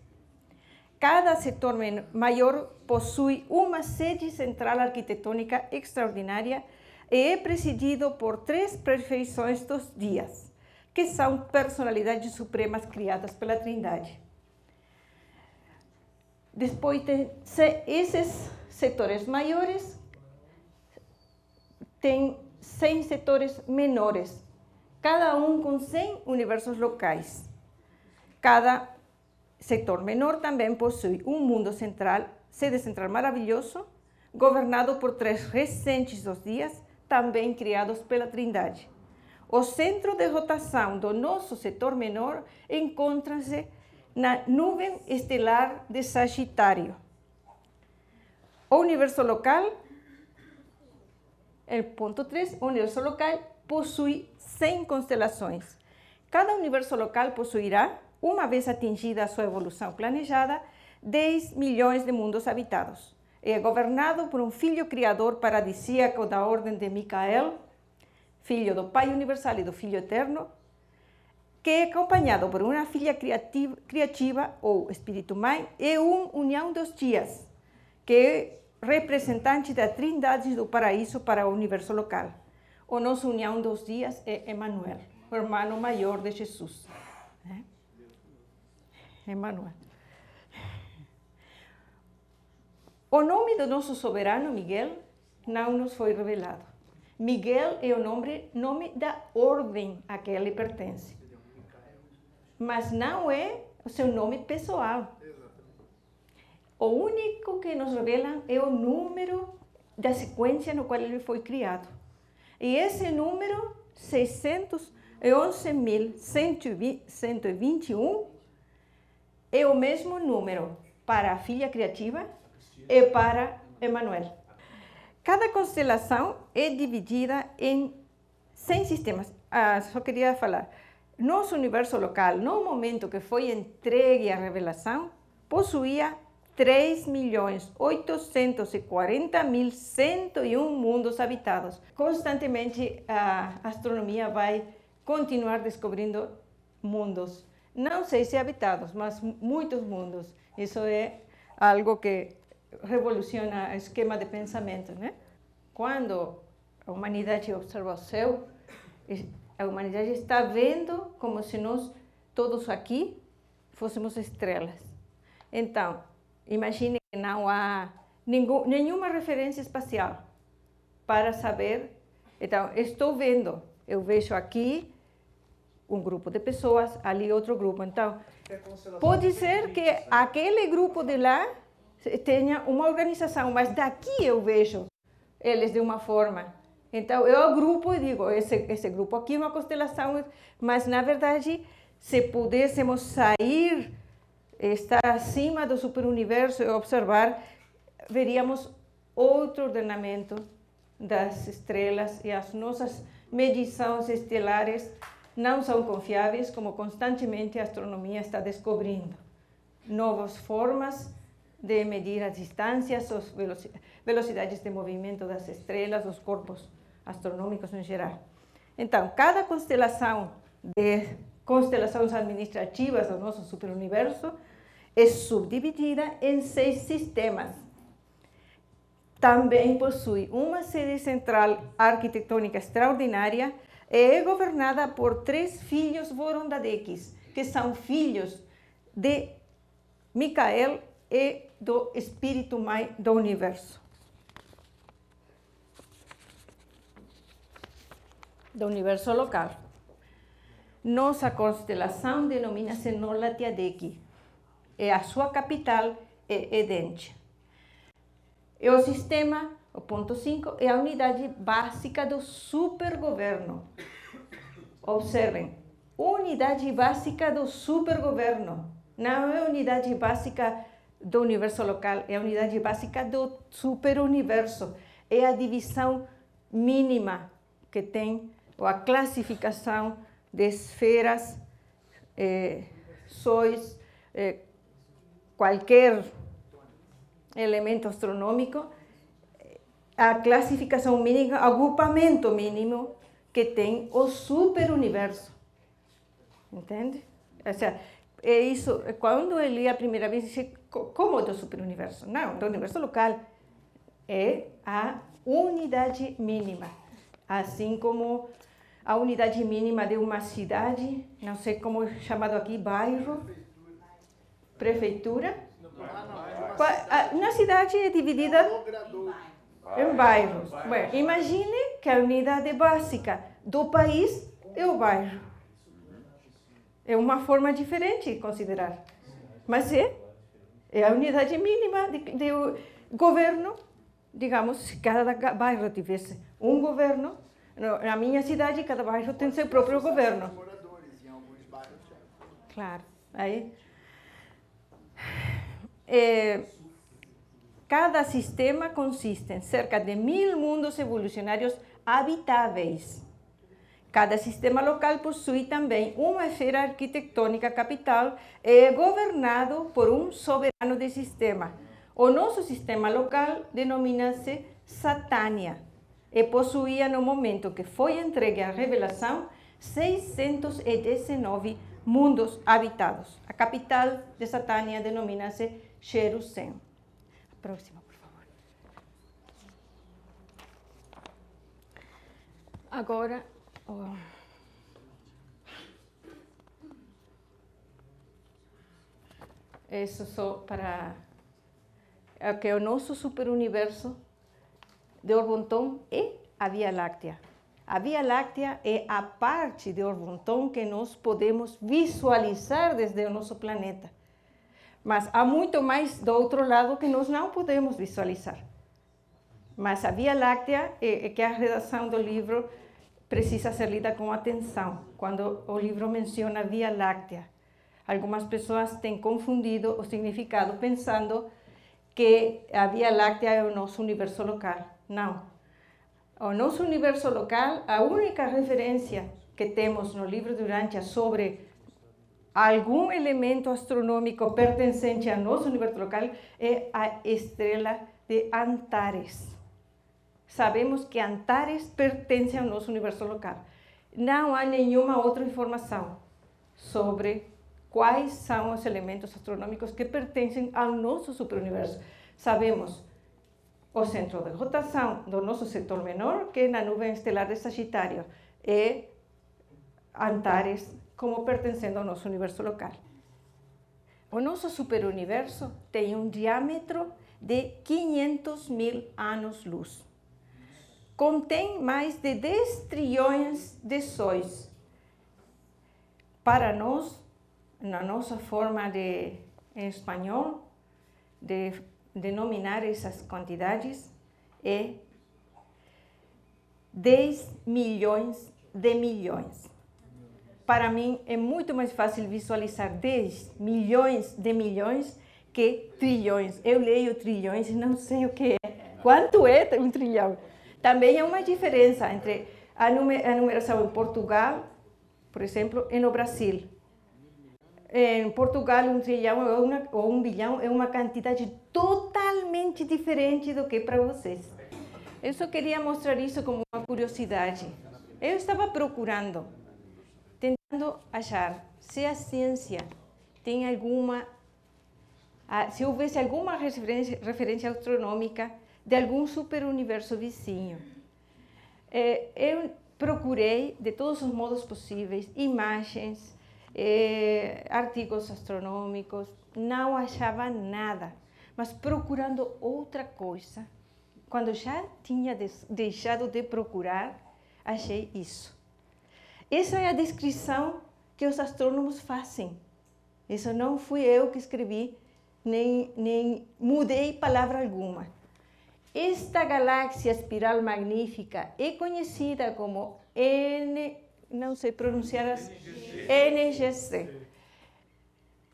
Cada setor maior possui uma sede central arquitetônica extraordinária e é presidido por 3 perfeições dos dias, que são personalidades supremas criadas pela Trindade. Depois tem esses setores maiores, tem 100 setores menores, cada um com 100 universos locais. Cada setor menor também possui um mundo central, sede central maravilhoso, governado por 3 recentes dos dias, também criados pela Trindade. O centro de rotação do nosso setor menor encontra-se na nuvem estelar de Sagitário. O universo local, ponto 3, o universo local possui 100 constelações. Cada universo local possuirá, uma vez atingida a sua evolução planejada, 10 milhões de mundos habitados. É governado por um filho criador paradisíaco da ordem de Micael, filho do Pai Universal e do Filho Eterno, que é acompanhado por uma filha criativa, ou Espírito Mãe, e união dos dias, que é representante da Trindade do Paraíso para o universo local. O nosso união dos dias é Emmanuel, o irmão maior de Jesus. Emmanuel. O nome do nosso soberano, Miguel, não nos foi revelado. Miguel é o nome da ordem a que ele pertence. Mas não é o seu nome pessoal. O único que nos revela é o número da sequência no qual ele foi criado. E esse número, 611.121, é o mesmo número para a filha criativa e para Emmanuel. Cada constelação é dividida em 100 sistemas. Só queria falar, nosso universo local, no momento que foi entregue a revelação, possuía 3.840.101 mundos habitados. Constantemente a astronomia vai continuar descobrindo mundos. Não sei se habitados, mas muitos mundos. Isso é algo que revoluciona o esquema de pensamento, né? Quando a humanidade observa o céu, a humanidade está vendo como se nós, todos aqui, fôssemos estrelas. Então, imagine que não há nenhuma referência espacial para saber. Então, estou vendo, eu vejo aqui um grupo de pessoas, ali outro grupo. Então, pode ser que aquele grupo de lá tenha uma organização, mas daqui eu vejo eles de uma forma. Então, eu agrupo e digo, esse grupo aqui é uma constelação, mas, na verdade, se pudéssemos sair, estar acima do superuniverso e observar, veríamos outro ordenamento das estrelas, e as nossas medições estelares não são confiáveis, como constantemente a astronomia está descobrindo novas formas de medir as distâncias, as velocidades de movimento das estrelas, dos corpos astronômicos em geral. Então, cada constelação de constelações administrativas do nosso superuniverso é subdividida em 6 sistemas. Também possui uma sede central arquitetônica extraordinária e é governada por 3 filhos Vorondadekis, que são filhos de Micael e do Espírito Mãe do Universo. Do universo local. Nossa constelação denomina-se Nolatiadeki, e a sua capital é Edente. E o sistema, o ponto 5, é a unidade básica do supergoverno. Observem, unidade básica do supergoverno. Não é a unidade básica do universo local, é a unidade básica do superuniverso. É a divisão mínima que tem, ou a classificação de esferas, sóis, qualquer elemento astronômico, a classificação mínima, agrupamento mínimo que tem o superuniverso. Entende? Ou seja, é isso, quando eu li a primeira vez, disse, como do superuniverso? Não, do universo local. É a unidade mínima. Assim como a unidade mínima de uma cidade, não sei como é chamado aqui, bairro, prefeitura. Na cidade é dividida em bairros. Bueno, imagine que a unidade básica do país é o bairro. É uma forma diferente de considerar. Mas é a unidade mínima de governo. Digamos, se cada bairro tivesse um governo, na minha cidade, cada bairro tem seu próprio governo. Claro. Aí, cada sistema consiste em cerca de 1000 mundos evolucionários habitáveis. Cada sistema local possui também uma esfera arquitetônica capital e é governado por um soberano de sistema. O nosso sistema local denomina-se Satânia e possuía no momento que foi entregue à revelação 619 mundos habitados. A capital de Satânia denomina-se Jerusalém. A próxima, por favor. Agora, isso só para que o nosso superuniverso de Orbonton é a Via Láctea. A Via Láctea é a parte de Orbonton que nós podemos visualizar desde o nosso planeta. Mas há muito mais do outro lado que nós não podemos visualizar. Mas a Via Láctea é que a redação do livro precisa ser lida com atenção, quando o livro menciona a Via Láctea. Algumas pessoas têm confundido o significado pensando que a Via Láctea é o nosso universo local. Não. O nosso universo local, a única referência que temos no livro de Urantia sobre algum elemento astronômico pertencente ao nosso universo local é a estrela de Antares. Sabemos que Antares pertence ao nosso universo local. Não há nenhuma outra informação sobre quais são os elementos astronômicos que pertencem ao nosso superuniverso. Sabemos o centro de rotação do nosso setor menor, que é na nuvem estelar de Sagitário, e Antares como pertencendo ao nosso universo local. O nosso superuniverso tem um diâmetro de 500.000 anos-luz. Contém mais de 10 trilhões de sóis. Para nós, na nossa forma em espanhol, de denominar essas quantidades, é 10 milhões de milhões. Para mim, é muito mais fácil visualizar 10 milhões de milhões que trilhões. Eu leio trilhões e não sei o que é. Quanto é um trilhão? Também há uma diferença entre a numeração em Portugal, por exemplo, e no Brasil. Em Portugal, um trilhão ou um bilhão é uma quantidade totalmente diferente do que para vocês. Eu só queria mostrar isso como uma curiosidade. Eu estava procurando, tentando achar se a ciência tem se houvesse alguma referência astronômica de algum superuniverso vizinho. Eu procurei, de todos os modos possíveis, imagens, artigos astronômicos, não achava nada. Mas procurando outra coisa, quando já tinha deixado de procurar, achei isso. Essa é a descrição que os astrônomos fazem. Isso não fui eu que escrevi, nem mudei palavra alguma. Esta galáxia espiral magnífica é conhecida como não sei pronunciar NGC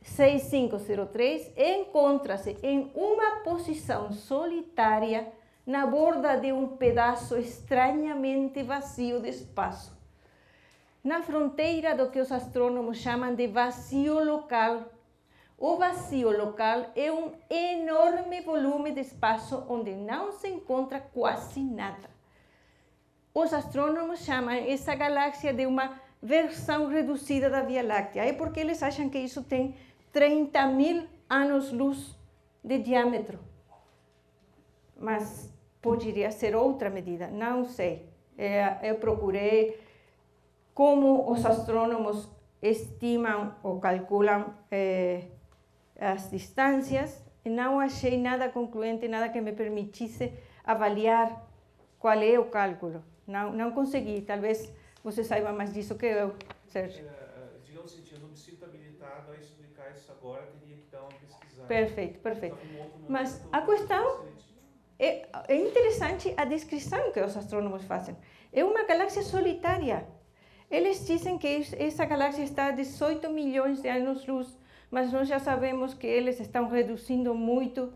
6503, encontra-se em uma posição solitária na borda de um pedaço estranhamente vazio de espaço, na fronteira do que os astrônomos chamam de vazio local. O vazio local é um enorme volume de espaço onde não se encontra quase nada. Os astrônomos chamam essa galáxia de uma versão reduzida da Via Láctea. É porque eles acham que isso tem 30.000 anos-luz de diâmetro. Mas poderia ser outra medida, não sei. Eu procurei como os astrônomos estimam ou calculam as distâncias, e não achei nada concluente, nada que me permitisse avaliar qual é o cálculo. Não consegui, talvez você saiba mais disso que eu, Sérgio. Digamos assim, eu não me sinto habilitado a explicar isso agora, teria que dar uma pesquisada. Perfeito, perfeito. Mas a questão é interessante a descrição que os astrônomos fazem. É uma galáxia solitária. Eles dizem que essa galáxia está a 18 milhões de anos-luz, mas nós já sabemos que eles estão reduzindo muito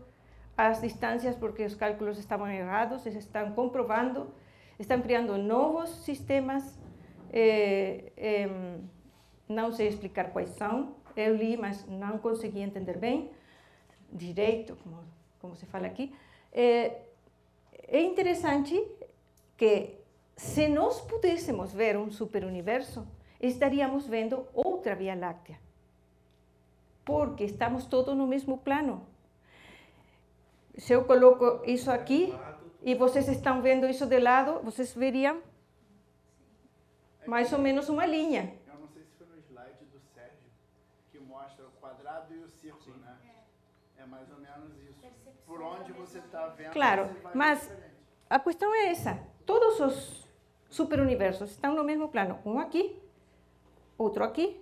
as distâncias porque os cálculos estavam errados, eles estão comprovando, estão criando novos sistemas, não sei explicar quais são, eu li, mas não consegui entender bem, direito, como se fala aqui. É interessante que, se nós pudéssemos ver um superuniverso, estaríamos vendo outra Via Láctea, porque estamos todos no mesmo plano. Se eu coloco isso aqui e vocês estão vendo isso de lado, vocês veriam mais ou menos uma linha. Eu não sei se foi no slide do Sérgio, que mostra o quadrado e o círculo, né? É mais ou menos isso. Por onde você está vendo... Claro, mas a questão é essa. Todos os superuniversos estão no mesmo plano. Um aqui, outro aqui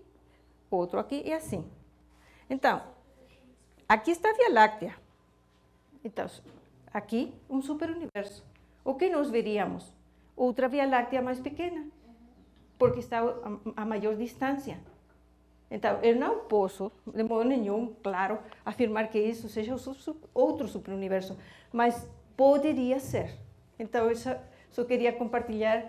e assim. Então, aqui está a Via Láctea. Então, aqui um superuniverso. O que nós veríamos? Outra Via Láctea mais pequena, porque está a maior distância. Então, eu não posso, de modo nenhum, claro, afirmar que isso seja outro superuniverso, mas poderia ser. Então, eu só queria compartilhar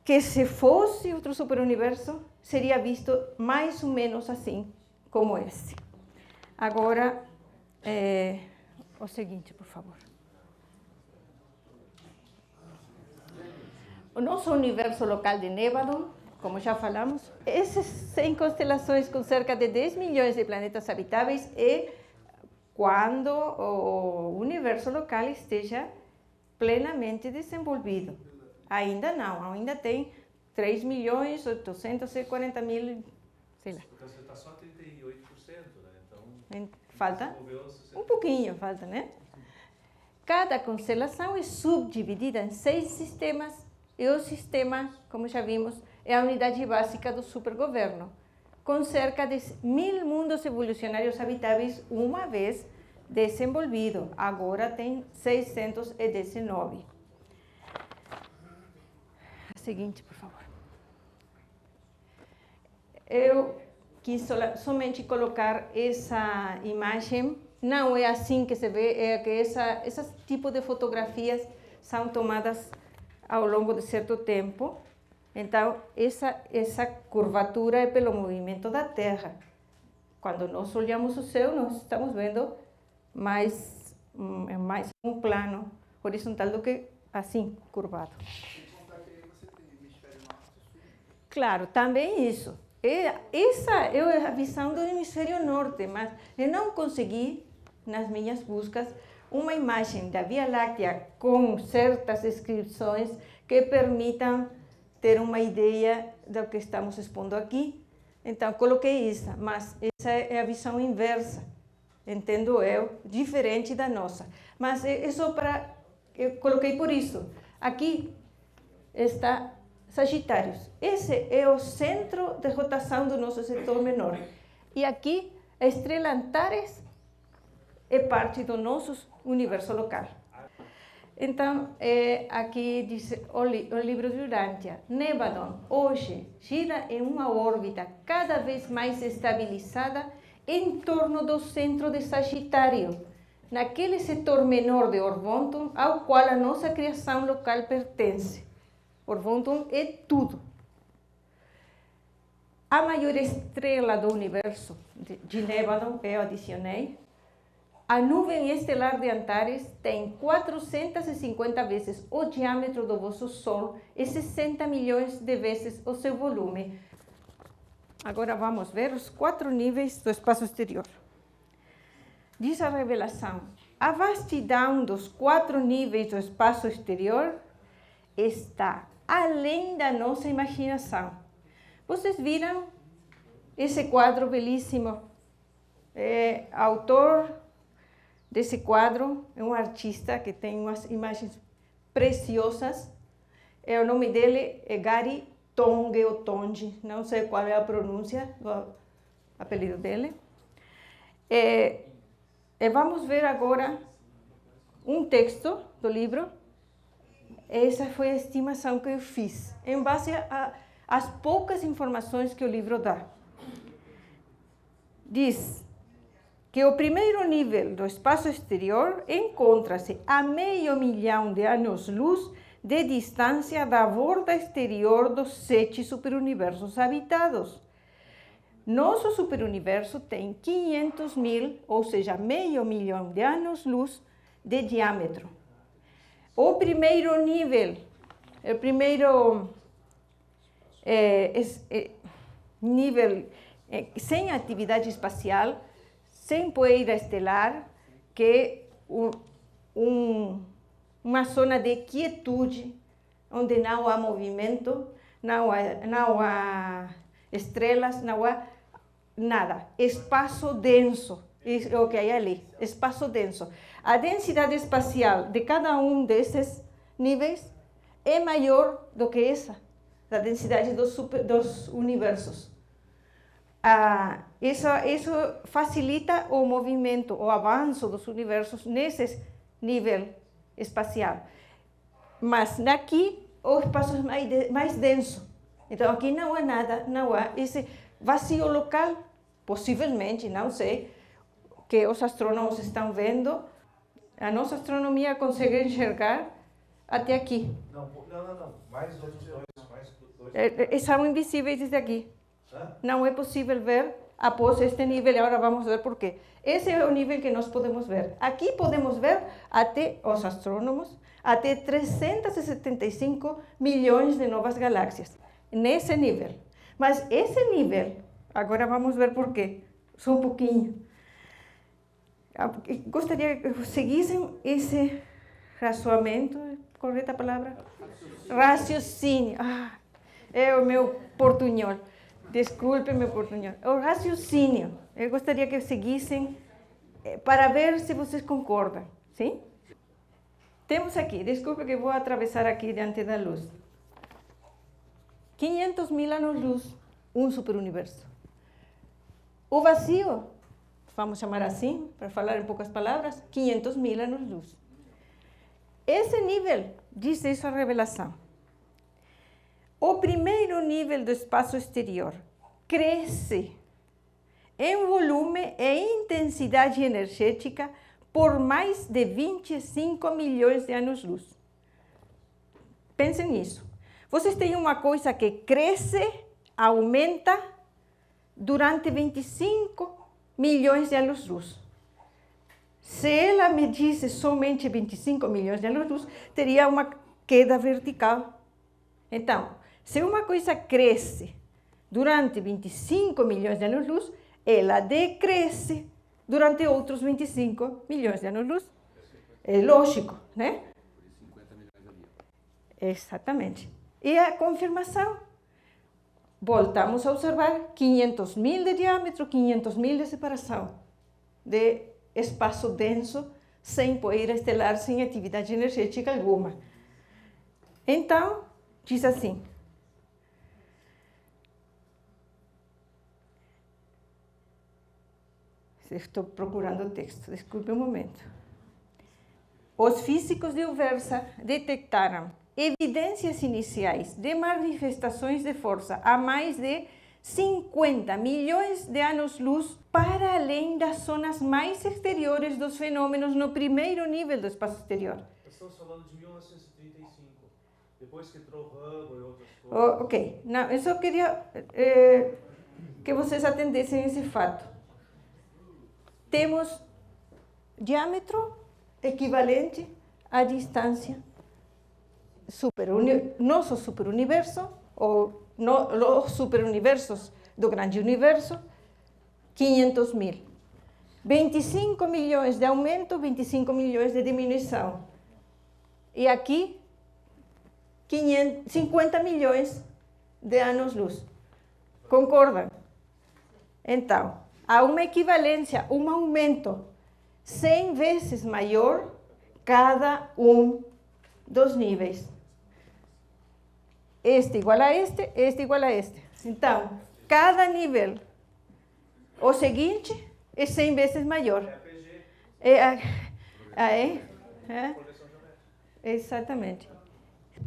que, se fosse outro superuniverso, seria visto mais ou menos assim como esse. Agora, o seguinte, por favor. O nosso universo local de Nébadon, como já falamos, essas 100 constelações com cerca de 10 milhões de planetas habitáveis é quando o universo local esteja plenamente desenvolvido. Ainda não, ainda tem 3.840.000, sei lá. Porque você está só 38%, né? Então, falta um pouquinho, né? Cada constelação é subdividida em 6 sistemas e o sistema, como já vimos, é a unidade básica do supergoverno, com cerca de 1.000 mundos evolucionários habitáveis uma vez desenvolvido. Agora tem 619. A seguinte, por favor. Eu quis somente colocar essa imagem. Não é assim que se vê, é que esse tipo de fotografias são tomadas ao longo de certo tempo. Então, essa curvatura é pelo movimento da Terra. Quando nós olhamos o céu, nós estamos vendo mais um plano horizontal do que assim, curvado. Claro, também isso. Essa é a visão do hemisfério norte, mas eu não consegui, nas minhas buscas, uma imagem da Via Láctea com certas descrições que permitam ter uma ideia do que estamos expondo aqui. Então, coloquei isso, mas essa é a visão inversa, entendo eu, diferente da nossa. Mas é só para... Eu coloquei por isso. Aqui está Sagitários. Esse é o centro de rotação do nosso setor menor. E aqui, a estrela Antares é parte do nosso universo local. Então, aqui diz o livro de Urântia. Nébadon, hoje, gira em uma órbita cada vez mais estabilizada em torno do centro de Sagitário, naquele setor menor de Orvonton ao qual a nossa criação local pertence. Orvonton é tudo. A maior estrela do universo de Nébadon, eu adicionei. A nuvem estelar de Antares tem 450 vezes o diâmetro do vosso Sol e 60 milhões de vezes o seu volume. Agora vamos ver os 4 níveis do espaço exterior. Diz a revelação: a vastidão dos 4 níveis do espaço exterior está além da nossa imaginação. Vocês viram esse quadro belíssimo? Autor desse quadro é um artista que tem umas imagens preciosas. o nome dele é Gary Tonge ou Tonge, não sei qual é a pronúncia do apelido dele. Vamos ver agora um texto do livro. Essa foi a estimação que eu fiz, em base às poucas informações que o livro dá. Diz que o primeiro nível do espaço exterior encontra-se a 500 milhões de anos-luz de distância da borda exterior dos 7 superuniversos habitados. Nosso superuniverso tem 500 mil, ou seja, 500 milhões de anos-luz de diâmetro. O primeiro nível, nível sem atividade espacial, sem poeira estelar, que é uma zona de quietude, onde não há movimento, não há estrelas, não há nada. Espaço denso, é o que há ali, espaço denso. A densidade espacial de cada um desses níveis é maior do que essa, da densidade dos universos. Isso facilita o movimento, o avanço dos universos nesse nível espacial. Mas aqui o espaço é mais denso. Então aqui não há nada, não há esse vazio local, possivelmente, não sei, que os astrônomos estão vendo. A nossa astronomia consegue enxergar até aqui. Não. Mais outros dois. São invisíveis desde aqui. Não é possível ver após este nível, e agora vamos ver por quê. Esse é o nível que nós podemos ver. Aqui podemos ver, até os astrônomos, até 375 milhões de novas galáxias. Nesse nível. Mas esse nível, agora vamos ver por quê. Só um pouquinho. Gostaria que seguissem esse razoamento, correta palavra? Raciocínio. É o meu portunhol. Desculpe meu portunhol. O raciocínio. Eu gostaria que seguissem para ver se vocês concordam. Sim? Temos aqui, desculpe que vou atravessar aqui diante da luz. 500 mil anos-luz, um superuniverso. O vazio, vamos chamar assim, para falar em poucas palavras, 500 mil anos-luz. Esse nível, diz isso a revelação. O primeiro nível do espaço exterior cresce em volume e intensidade energética por mais de 25 milhões de anos-luz. Pensem nisso. Vocês têm uma coisa que cresce, aumenta durante 25 milhões de anos-luz. Se ela medisse somente 25 milhões de anos-luz, teria uma queda vertical. Então, se uma coisa cresce durante 25 milhões de anos-luz, ela decresce durante outros 25 milhões de anos-luz. É lógico, né? 50 milhões ali. Exatamente. E a confirmação. Voltamos a observar 500 mil de diâmetro, 500 mil de separação de espaço denso, sem poeira estelar, sem atividade energética alguma. Então, diz assim. Estou procurando o texto, desculpe um momento. Os físicos de Uversa detectaram evidências iniciais de manifestações de força a mais de 50 milhões de anos-luz para além das zonas mais exteriores dos fenômenos no primeiro nível do espaço exterior. Estamos falando de 1935, depois que entrou Hubble e outras coisas. Ok, não, eu só queria que vocês atendessem esse fato. Temos diâmetro equivalente à distância nosso superuniverso, ou os superuniversos do grande universo, 500 mil. 25 milhões de aumento, 25 milhões de diminuição. E aqui, 50 milhões de anos-luz. Concordam? Então, há uma equivalência, um aumento 100 vezes maior cada um dos níveis. este igual a este igual a este. Então, cada nível, o seguinte, é 100 vezes maior. Exatamente.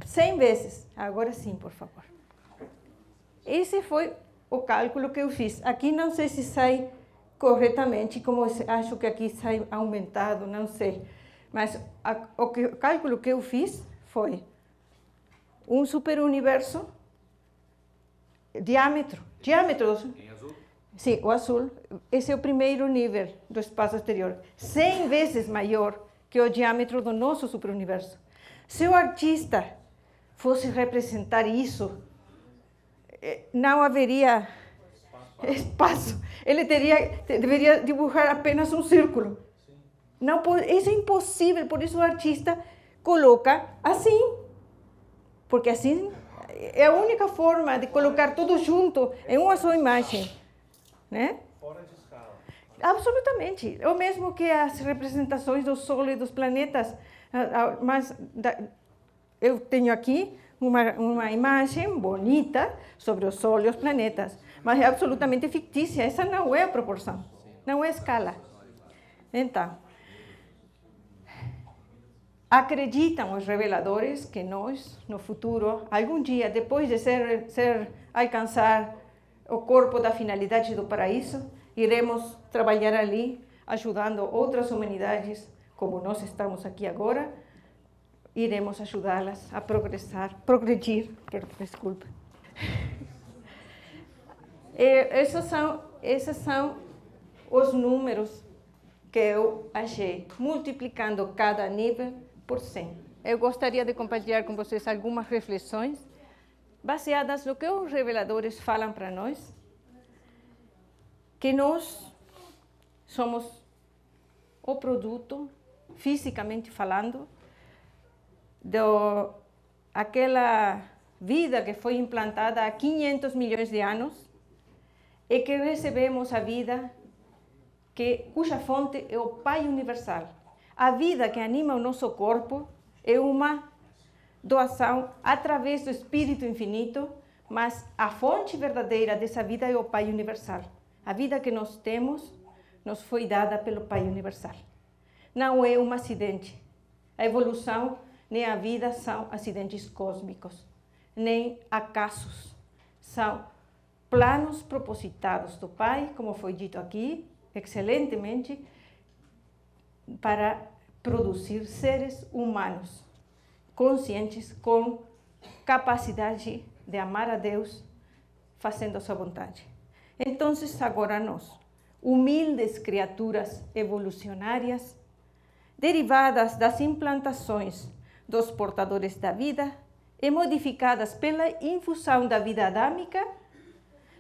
100 vezes. Agora sim, por favor. Esse foi o cálculo que eu fiz. Aqui não sei se sai corretamente, como acho que aqui sai aumentado, não sei. Mas o cálculo que eu fiz foi um superuniverso, diâmetro. Em azul? Sim, o azul. Esse é o primeiro nível do espaço exterior. 100 vezes maior que o diâmetro do nosso superuniverso. Se o artista fosse representar isso, não haveria espaço. Ele deveria dibujar apenas um círculo. Não, isso é impossível, por isso o artista coloca assim. Porque assim é a única forma de colocar tudo junto em uma só imagem. Né? Fora de escala. Absolutamente. É o mesmo que as representações do Sol e dos planetas. Mas eu tenho aqui uma imagem bonita sobre o Sol e os planetas, mas é absolutamente fictícia. Essa não é a proporção, não é a escala. Então, acreditam os reveladores que nós, no futuro, algum dia, depois de alcançar o corpo da finalidade do paraíso, iremos trabalhar ali, ajudando outras humanidades, como nós estamos aqui agora, iremos ajudá-las a progredir, desculpa. Esses são os números que eu achei, multiplicando cada nível por 100. Eu gostaria de compartilhar com vocês algumas reflexões baseadas no que os reveladores falam para nós, que nós somos o produto, fisicamente falando, aquela vida que foi implantada há 500 milhões de anos e que recebemos a vida cuja fonte é o Pai Universal. A vida que anima o nosso corpo é uma doação através do Espírito Infinito, mas a fonte verdadeira dessa vida é o Pai Universal. A vida que nós temos nos foi dada pelo Pai Universal. Não é um acidente. A evolução nem a vida são acidentes cósmicos, nem acasos. São planos propositados do Pai, como foi dito aqui, excelentemente, para produzir seres humanos conscientes com capacidade de amar a Deus, fazendo a sua vontade. Então, agora nós, humildes criaturas evolucionárias, derivadas das implantações dos portadores da vida e modificadas pela infusão da vida adâmica,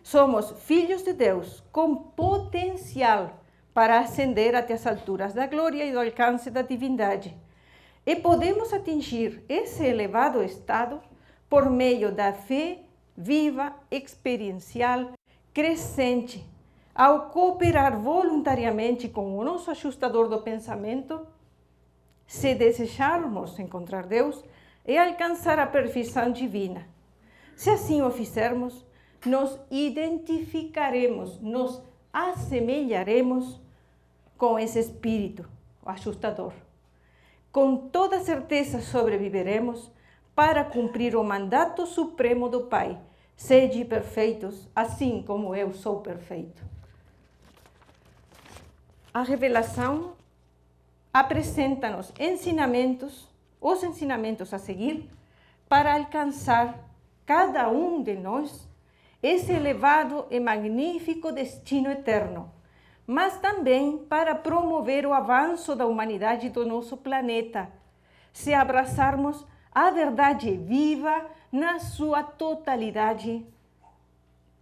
somos filhos de Deus com potencial para ascender até as alturas da glória e do alcance da divindade. E podemos atingir esse elevado estado por meio da fé viva, experiencial, crescente, ao cooperar voluntariamente com o nosso ajustador do pensamento, se desejarmos encontrar Deus e alcançar a perfeição divina. Se assim o fizermos, nos identificaremos, nos assemelharemos com esse Espírito, o ajustador. Com toda certeza sobreviveremos para cumprir o mandato supremo do Pai. Sede perfeitos, assim como eu sou perfeito. A revelação apresenta-nos os ensinamentos a seguir para alcançar cada um de nós esse elevado e magnífico destino eterno, mas também para promover o avanço da humanidade do nosso planeta, se abraçarmos a verdade viva na sua totalidade,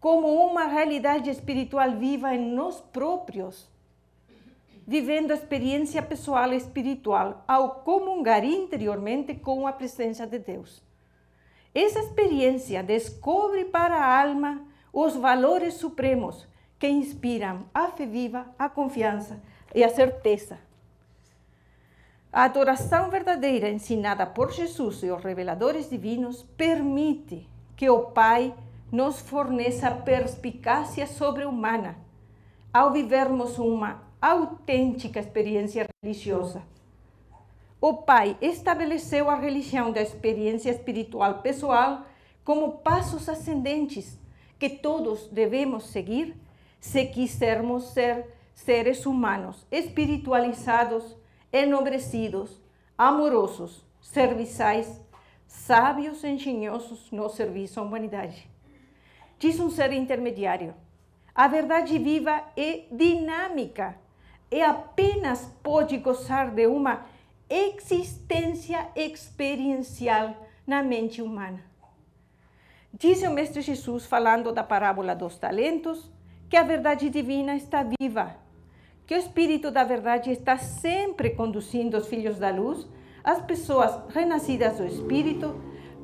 como uma realidade espiritual viva em nós próprios, vivendo a experiência pessoal e espiritual ao comungar interiormente com a presença de Deus. Essa experiência descobre para a alma os valores supremos que inspiram a fé viva, a confiança e a certeza. A adoração verdadeira ensinada por Jesus e os reveladores divinos permite que o Pai nos forneça perspicácia sobre-humana ao vivermos uma autêntica experiência religiosa. O Pai estabeleceu a religião da experiência espiritual pessoal como passos ascendentes que todos devemos seguir se quisermos ser seres humanos espiritualizados, enobrecidos, amorosos, serviçais, sábios, engenhosos no serviço à humanidade. Diz um ser intermediário: a verdade viva é dinâmica e apenas pode gozar de uma existência experiencial na mente humana. Diz o Mestre Jesus, falando da parábola dos talentos, que a verdade divina está viva, que o Espírito da verdade está sempre conduzindo os filhos da luz, as pessoas renascidas do Espírito,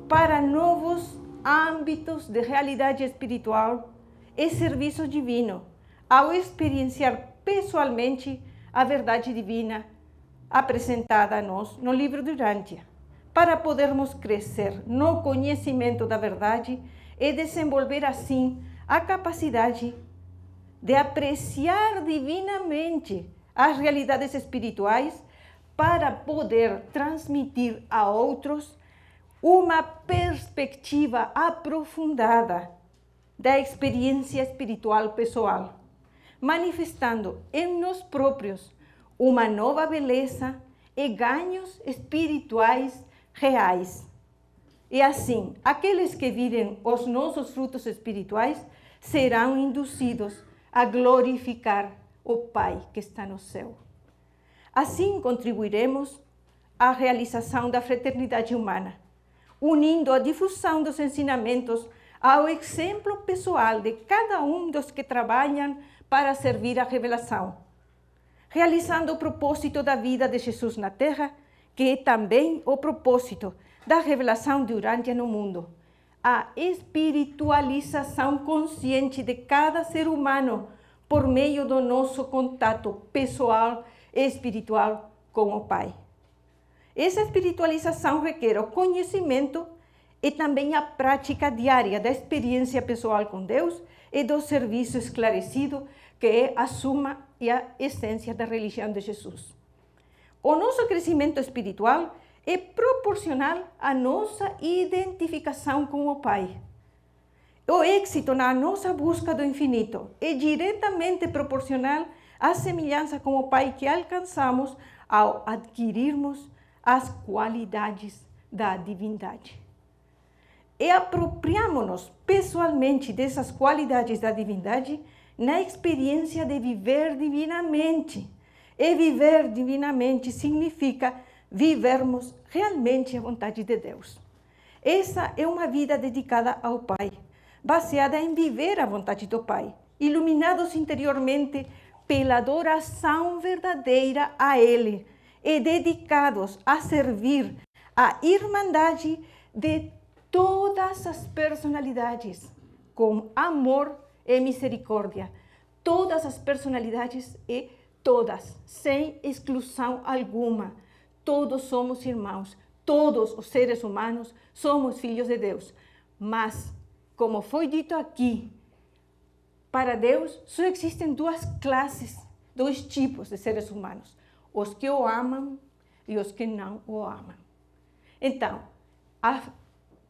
para novos âmbitos de realidade espiritual e serviço divino, ao experienciar pessoalmente a verdade divina apresentada a nós no livro de Urântia, para podermos crescer no conhecimento da verdade e desenvolver assim a capacidade de apreciar divinamente as realidades espirituais para poder transmitir a outros uma perspectiva aprofundada da experiência espiritual pessoal, manifestando em nós próprios uma nova beleza e ganhos espirituais reais. E assim, aqueles que virem os nossos frutos espirituais serão induzidos a glorificar o Pai que está no céu. Assim contribuiremos à realização da fraternidade humana, unindo a difusão dos ensinamentos ao exemplo pessoal de cada um dos que trabalham para servir a revelação, realizando o propósito da vida de Jesus na Terra, que é também o propósito da revelação de Urântia no mundo, a espiritualização consciente de cada ser humano por meio do nosso contato pessoal e espiritual com o Pai. Essa espiritualização requer o conhecimento e também a prática diária da experiência pessoal com Deus e do serviço esclarecido, que é a suma e a essência da religião de Jesus. O nosso crescimento espiritual é proporcional à nossa identificação com o Pai. O êxito na nossa busca do infinito é diretamente proporcional à semelhança com o Pai que alcançamos ao adquirirmos as qualidades da divindade. E apropriamo-nos pessoalmente dessas qualidades da divindade na experiência de viver divinamente. E viver divinamente significa vivermos realmente a vontade de Deus. Essa é uma vida dedicada ao Pai, baseada em viver a vontade do Pai, iluminados interiormente pela adoração verdadeira a Ele e dedicados a servir a irmandade de todas as personalidades com amor e misericórdia. Todas as personalidades e todas, sem exclusão alguma. Todos somos irmãos, todos os seres humanos somos filhos de Deus. Mas, como foi dito aqui, para Deus só existem duas classes, dois tipos de seres humanos: os que o amam e os que não o amam. Então,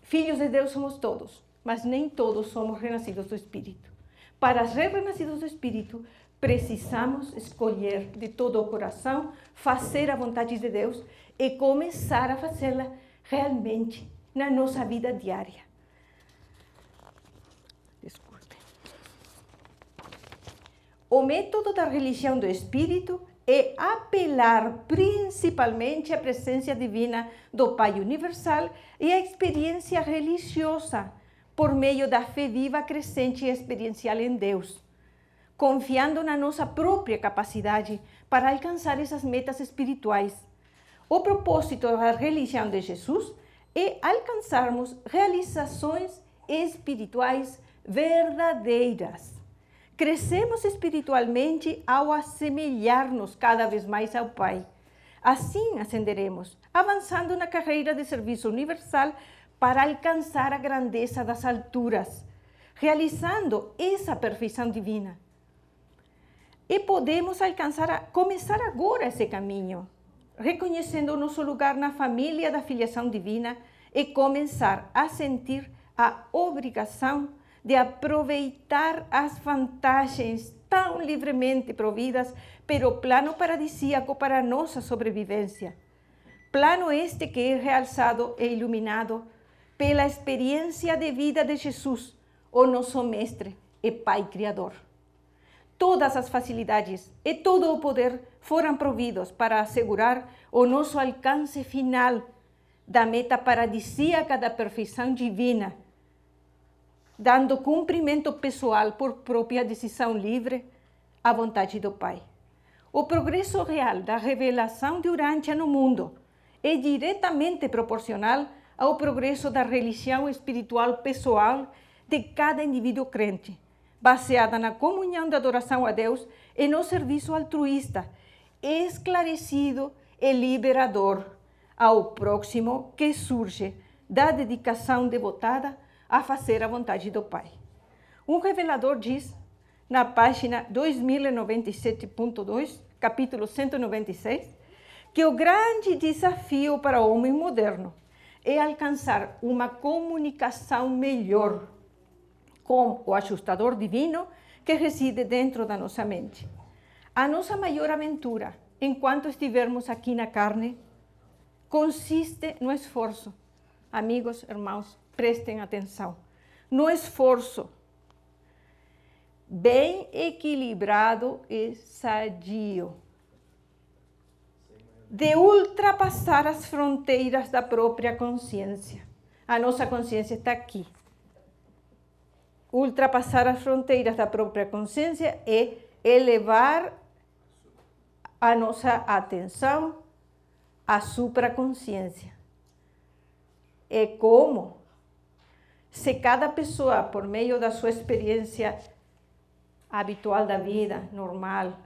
filhos de Deus somos todos, mas nem todos somos renascidos do Espírito. Para ser renascidos do Espírito, precisamos escolher de todo o coração, fazer a vontade de Deus e começar a fazê-la realmente na nossa vida diária. Desculpe. O método da religião do Espírito é apelar principalmente à presença divina do Pai Universal e à experiência religiosa por meio da fé viva, crescente e experiencial em Deus, confiando na nossa própria capacidade para alcançar essas metas espirituais. O propósito da religião de Jesus é alcançarmos realizações espirituais verdadeiras. Crescemos espiritualmente ao assemelhar-nos cada vez mais ao Pai. Assim ascenderemos, avançando na carreira de serviço universal para alcançar a grandeza das alturas, realizando essa perfeição divina. E podemos começar agora esse caminho, reconhecendo o nosso lugar na família da filiação divina e começar a sentir a obrigação de aproveitar as vantagens tão livremente providas pelo plano paradisíaco para nossa sobrevivência. Plano este que é realçado e iluminado pela experiência de vida de Jesus, o nosso Mestre e Pai Criador. Todas as facilidades e todo o poder foram providos para assegurar o nosso alcance final da meta paradisíaca da perfeição divina, dando cumprimento pessoal por própria decisão livre à vontade do Pai. O progresso real da revelação de Urântia no mundo é diretamente proporcional ao progresso da religião espiritual pessoal de cada indivíduo crente, baseada na comunhão da adoração a Deus e no serviço altruísta, esclarecido e liberador ao próximo que surge da dedicação devotada a fazer a vontade do Pai. Um revelador diz, na página 2097.2, capítulo 196, que o grande desafio para o homem moderno é alcançar uma comunicação melhor com o ajustador divino que reside dentro da nossa mente. A nossa maior aventura, enquanto estivermos aqui na carne, consiste no esforço. Amigos, irmãos, prestem atenção. No esforço bem equilibrado e sadio de ultrapassar as fronteiras da própria consciência. A nossa consciência está aqui. Ultrapassar as fronteiras da própria consciência é elevar a nossa atenção à supraconsciência. É como se cada pessoa, por meio da sua experiência habitual da vida, normal,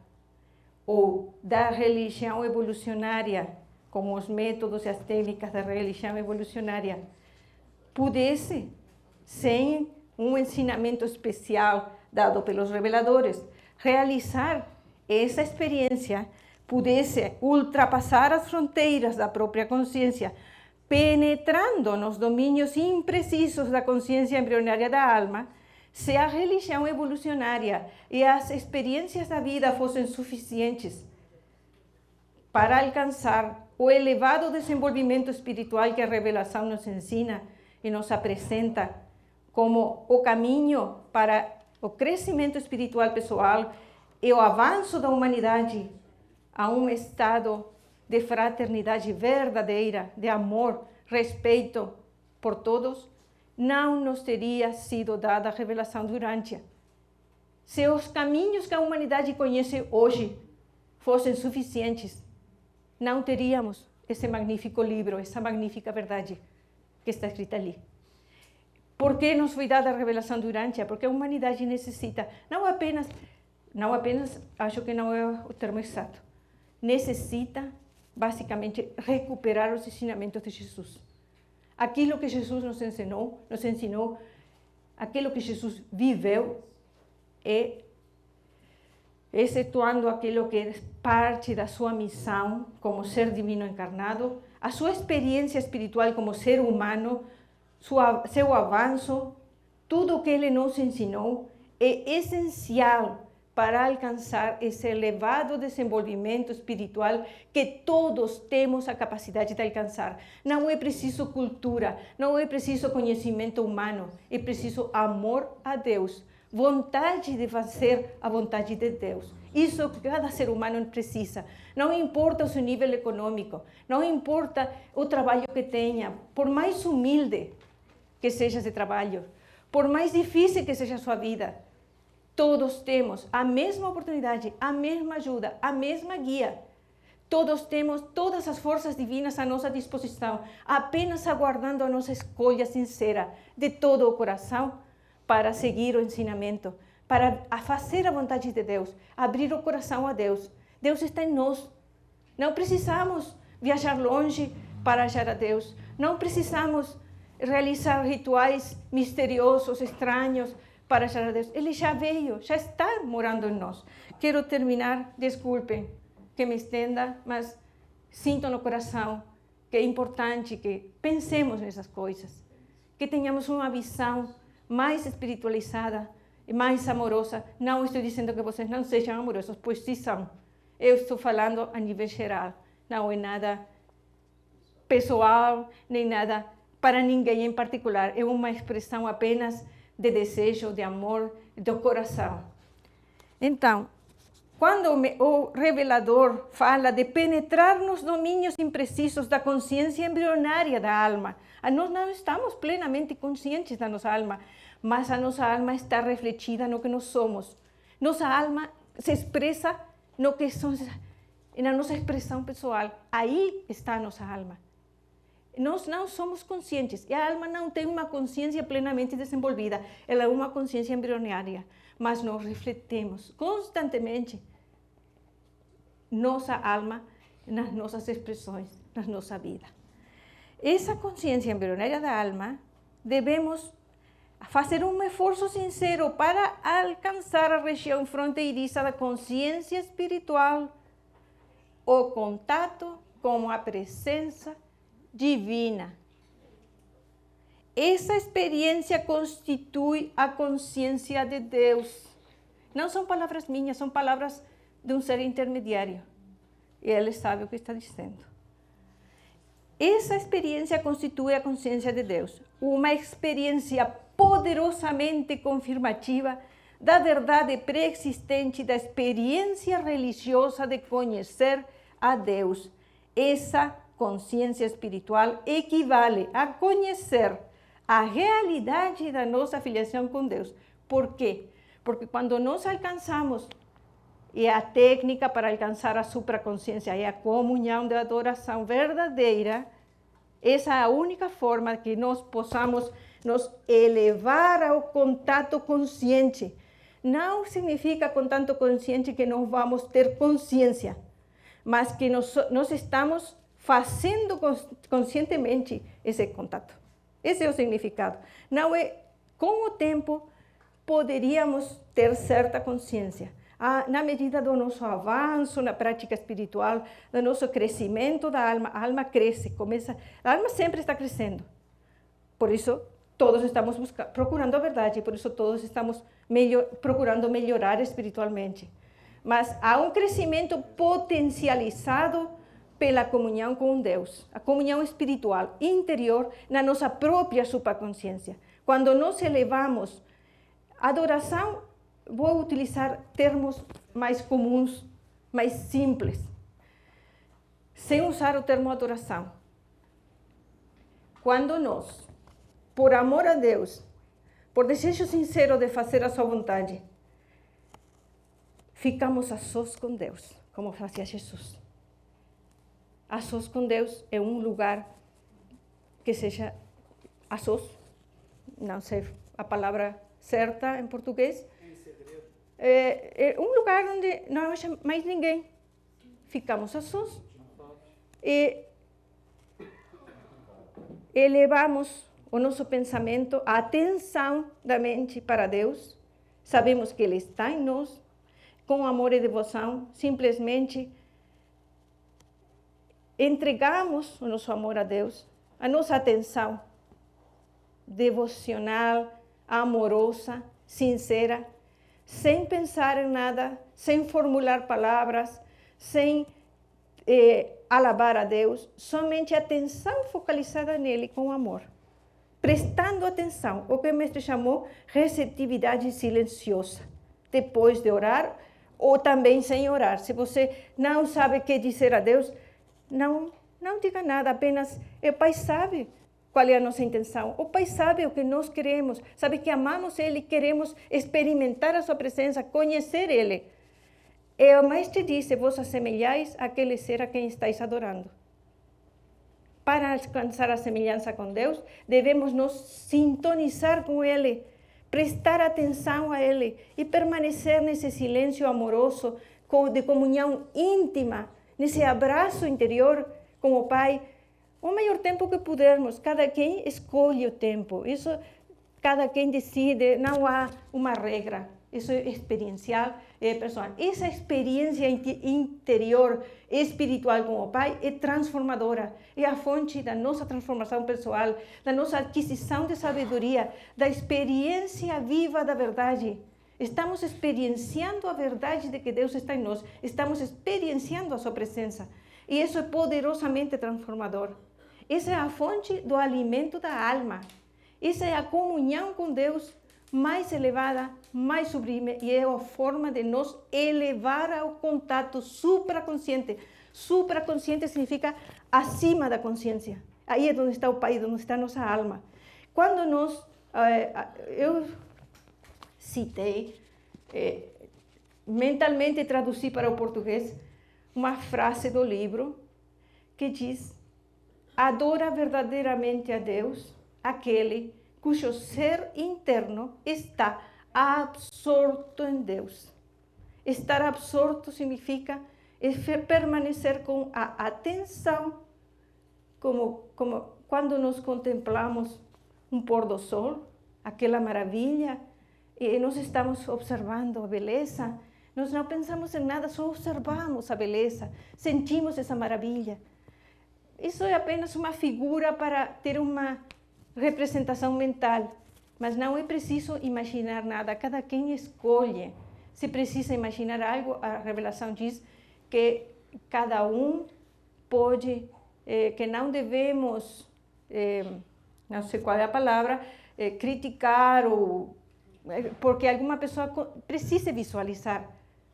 ou da religião evolucionária, como os métodos e as técnicas da religião evolucionária, pudesse, sem um ensinamento especial dado pelos reveladores, realizar essa experiência, pudesse ultrapassar as fronteiras da própria consciência, penetrando nos domínios imprecisos da consciência embrionária da alma, se a religião evolucionária e as experiências da vida fossem suficientes para alcançar o elevado desenvolvimento espiritual que a revelação nos ensina e nos apresenta como o caminho para o crescimento espiritual pessoal e o avanço da humanidade a um estado de fraternidade verdadeira, de amor, respeito por todos, não nos teria sido dada a revelação de Urântia. Se os caminhos que a humanidade conhece hoje fossem suficientes, não teríamos esse magnífico livro, essa magnífica verdade que está escrita ali. Por que nos foi dada a revelação de Urântia? Porque a humanidade necessita, não apenas, acho que não é o termo exato, necessita, basicamente, recuperar os ensinamentos de Jesus. Aquilo que Jesus nos ensinou, aquilo que Jesus viveu, excetuando aquilo que é parte da sua missão como ser divino encarnado, a sua experiência espiritual como ser humano, seu avanço, tudo o que ele nos ensinou é essencial para alcançar esse elevado desenvolvimento espiritual que todos temos a capacidade de alcançar. Não é preciso cultura, não é preciso conhecimento humano, é preciso amor a Deus, vontade de fazer a vontade de Deus. Isso que cada ser humano precisa. Não importa o seu nível econômico, não importa o trabalho que tenha, por mais humilde que seja esse trabalho, por mais difícil que seja a sua vida, todos temos a mesma oportunidade, a mesma ajuda, a mesma guia. Todos temos todas as forças divinas à nossa disposição, apenas aguardando a nossa escolha sincera de todo o coração para seguir o ensinamento, para fazer a vontade de Deus, abrir o coração a Deus. Deus está em nós. Não precisamos viajar longe para achar a Deus. Não precisamos realizar rituais misteriosos, estranhos, para achar a Deus. Ele já veio, já está morando em nós. Quero terminar, desculpem que me estenda, mas sinto no coração que é importante que pensemos nessas coisas, que tenhamos uma visão mais espiritualizada e mais amorosa. Não estou dizendo que vocês não sejam amorosos, pois sim são. Eu estou falando a nível geral, não é nada pessoal, nem nada para ninguém em particular. É uma expressão apenas de desejo, de amor, do coração. Então, quando o revelador fala de penetrar nos domínios imprecisos da consciência embrionária da alma, nós não estamos plenamente conscientes da nossa alma, mas a nossa alma está refletida no que nós somos. Nossa alma se expressa no que somos, na nossa expressão pessoal. Aí está a nossa alma. Nós não somos conscientes, e a alma não tem uma consciência plenamente desenvolvida, ela é uma consciência embrionária, mas nós refletemos constantemente nossa alma nas nossas expressões, na nossa vida. Essa consciência embrionária da alma, devemos fazer um esforço sincero para alcançar a região fronteiriça da consciência espiritual, o contato com a presença divina. Essa experiência constitui a consciência de Deus. Não são palavras minhas, são palavras de um ser intermediário. E ele sabe o que está dizendo. Essa experiência constitui a consciência de Deus, uma experiência poderosamente confirmativa da verdade pré-existente da experiência religiosa de conhecer a Deus. Essa consciência espiritual equivale a conhecer a realidade da nossa filiação com Deus. Por quê? Porque quando nós alcançamos, e a técnica para alcançar a supraconsciência é a comunhão da adoração verdadeira, essa é a única forma que nós possamos nos elevar ao contato consciente. Não significa contato consciente que nós vamos ter consciência, mas que nós estamos fazendo conscientemente esse contato. Esse é o significado. Não é, com o tempo, poderíamos ter certa consciência. Na medida do nosso avanço na prática espiritual, do nosso crescimento da alma, a alma cresce, a alma sempre está crescendo. Por isso, todos estamos procurando a verdade, por isso todos estamos procurando melhorar espiritualmente. Mas há um crescimento potencializado pela comunhão com Deus, a comunhão espiritual interior na nossa própria supraconsciência. Quando nós elevamos a adoração, vou utilizar termos mais comuns, mais simples, sem usar o termo adoração. Quando nós, por amor a Deus, por desejo sincero de fazer a sua vontade, ficamos a sós com Deus, como fazia Jesus. A sós com Deus é um lugar que seja a sós, não sei a palavra certa em português, é um lugar onde não haja mais ninguém. Ficamos a sós e elevamos o nosso pensamento, a atenção da mente para Deus. Sabemos que Ele está em nós, com amor e devoção, simplesmente entregamos o nosso amor a Deus, a nossa atenção devocional, amorosa, sincera, sem pensar em nada, sem formular palavras, sem alabar a Deus, somente atenção focalizada nele com amor. Prestando atenção, o que o mestre chamou receptividade silenciosa, depois de orar ou também sem orar. Se você não sabe o que dizer a Deus, não diga nada, apenas o Pai sabe qual é a nossa intenção. O Pai sabe o que nós queremos, sabe que amamos Ele, queremos experimentar a sua presença, conhecer Ele. E o Mestre disse, vos assemelhais àquele ser a quem estáis adorando. Para alcançar a semelhança com Deus, devemos nos sintonizar com Ele, prestar atenção a Ele e permanecer nesse silêncio amoroso, de comunhão íntima, nesse abraço interior com o Pai, o maior tempo que pudermos. Cada quem escolhe o tempo. Isso, cada quem decide, não há uma regra. Isso é experiencial, é pessoal. Essa experiência interior, espiritual com o Pai, é transformadora. É a fonte da nossa transformação pessoal, da nossa aquisição de sabedoria, da experiência viva da verdade. Estamos experienciando a verdade de que Deus está em nós. Estamos experienciando a sua presença. E isso é poderosamente transformador. Essa é a fonte do alimento da alma. Essa é a comunhão com Deus mais elevada, mais sublime, e é a forma de nos elevar ao contato supraconsciente. Supraconsciente significa acima da consciência. Aí é onde está o Pai, onde está a nossa alma. Quando nós, eu citei, mentalmente traduzi para o português, uma frase do livro que diz: adora verdadeiramente a Deus aquele cujo ser interno está absorto em Deus. Estar absorto significa permanecer com a atenção, como quando nós contemplamos um pôr do sol, aquela maravilha, e nós estamos observando a beleza, nós não pensamos em nada, só observamos a beleza, sentimos essa maravilha. Isso é apenas uma figura para ter uma representação mental, mas não é preciso imaginar nada, cada quem escolhe. Se precisa imaginar algo, a revelação diz que cada um pode, que não devemos, não sei qual é a palavra, criticar, ou, porque alguma pessoa precisa visualizar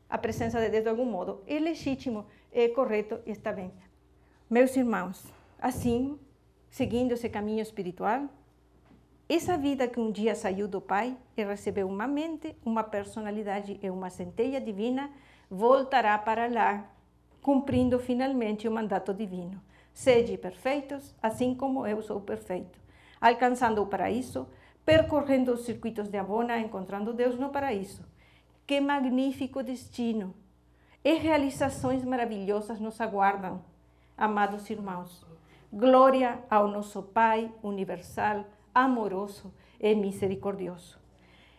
a presença de Deus de algum modo. É legítimo, é correto e está bem. Meus irmãos, assim, seguindo esse caminho espiritual, essa vida que um dia saiu do Pai e recebeu uma mente, uma personalidade e uma centelha divina, voltará para lá, cumprindo finalmente o mandato divino. Sede perfeitos, assim como eu sou perfeito. Alcançando o paraíso, percorrendo os circuitos de Abona, encontrando Deus no paraíso. Que magnífico destino! E realizações maravilhosas nos aguardam, amados irmãos. Glória ao nosso Pai universal, amoroso e misericordioso.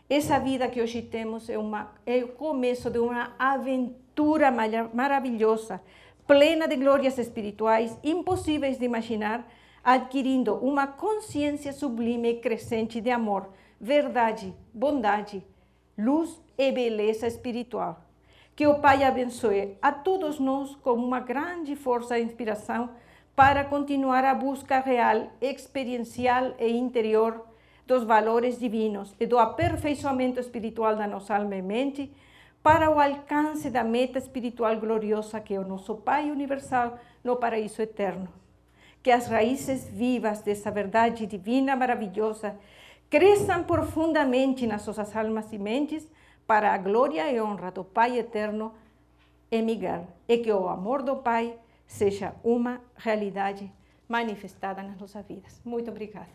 Essa vida que hoje temos é o começo de uma aventura maravilhosa, plena de glórias espirituais impossíveis de imaginar, adquirindo uma consciência sublime e crescente de amor, verdade, bondade, luz e beleza espiritual. Que o Pai abençoe a todos nós com uma grande força e inspiração para continuar a busca real, experiencial e interior dos valores divinos e do aperfeiçoamento espiritual da nossa alma e mente para o alcance da meta espiritual gloriosa que é o nosso Pai universal no paraíso eterno. Que as raízes vivas dessa verdade divina maravilhosa cresçam profundamente nas nossas almas e mentes para a glória e honra do Pai eterno e Miguel, e que o amor do Pai seja uma realidade manifestada nas nossas vidas. Muito obrigada.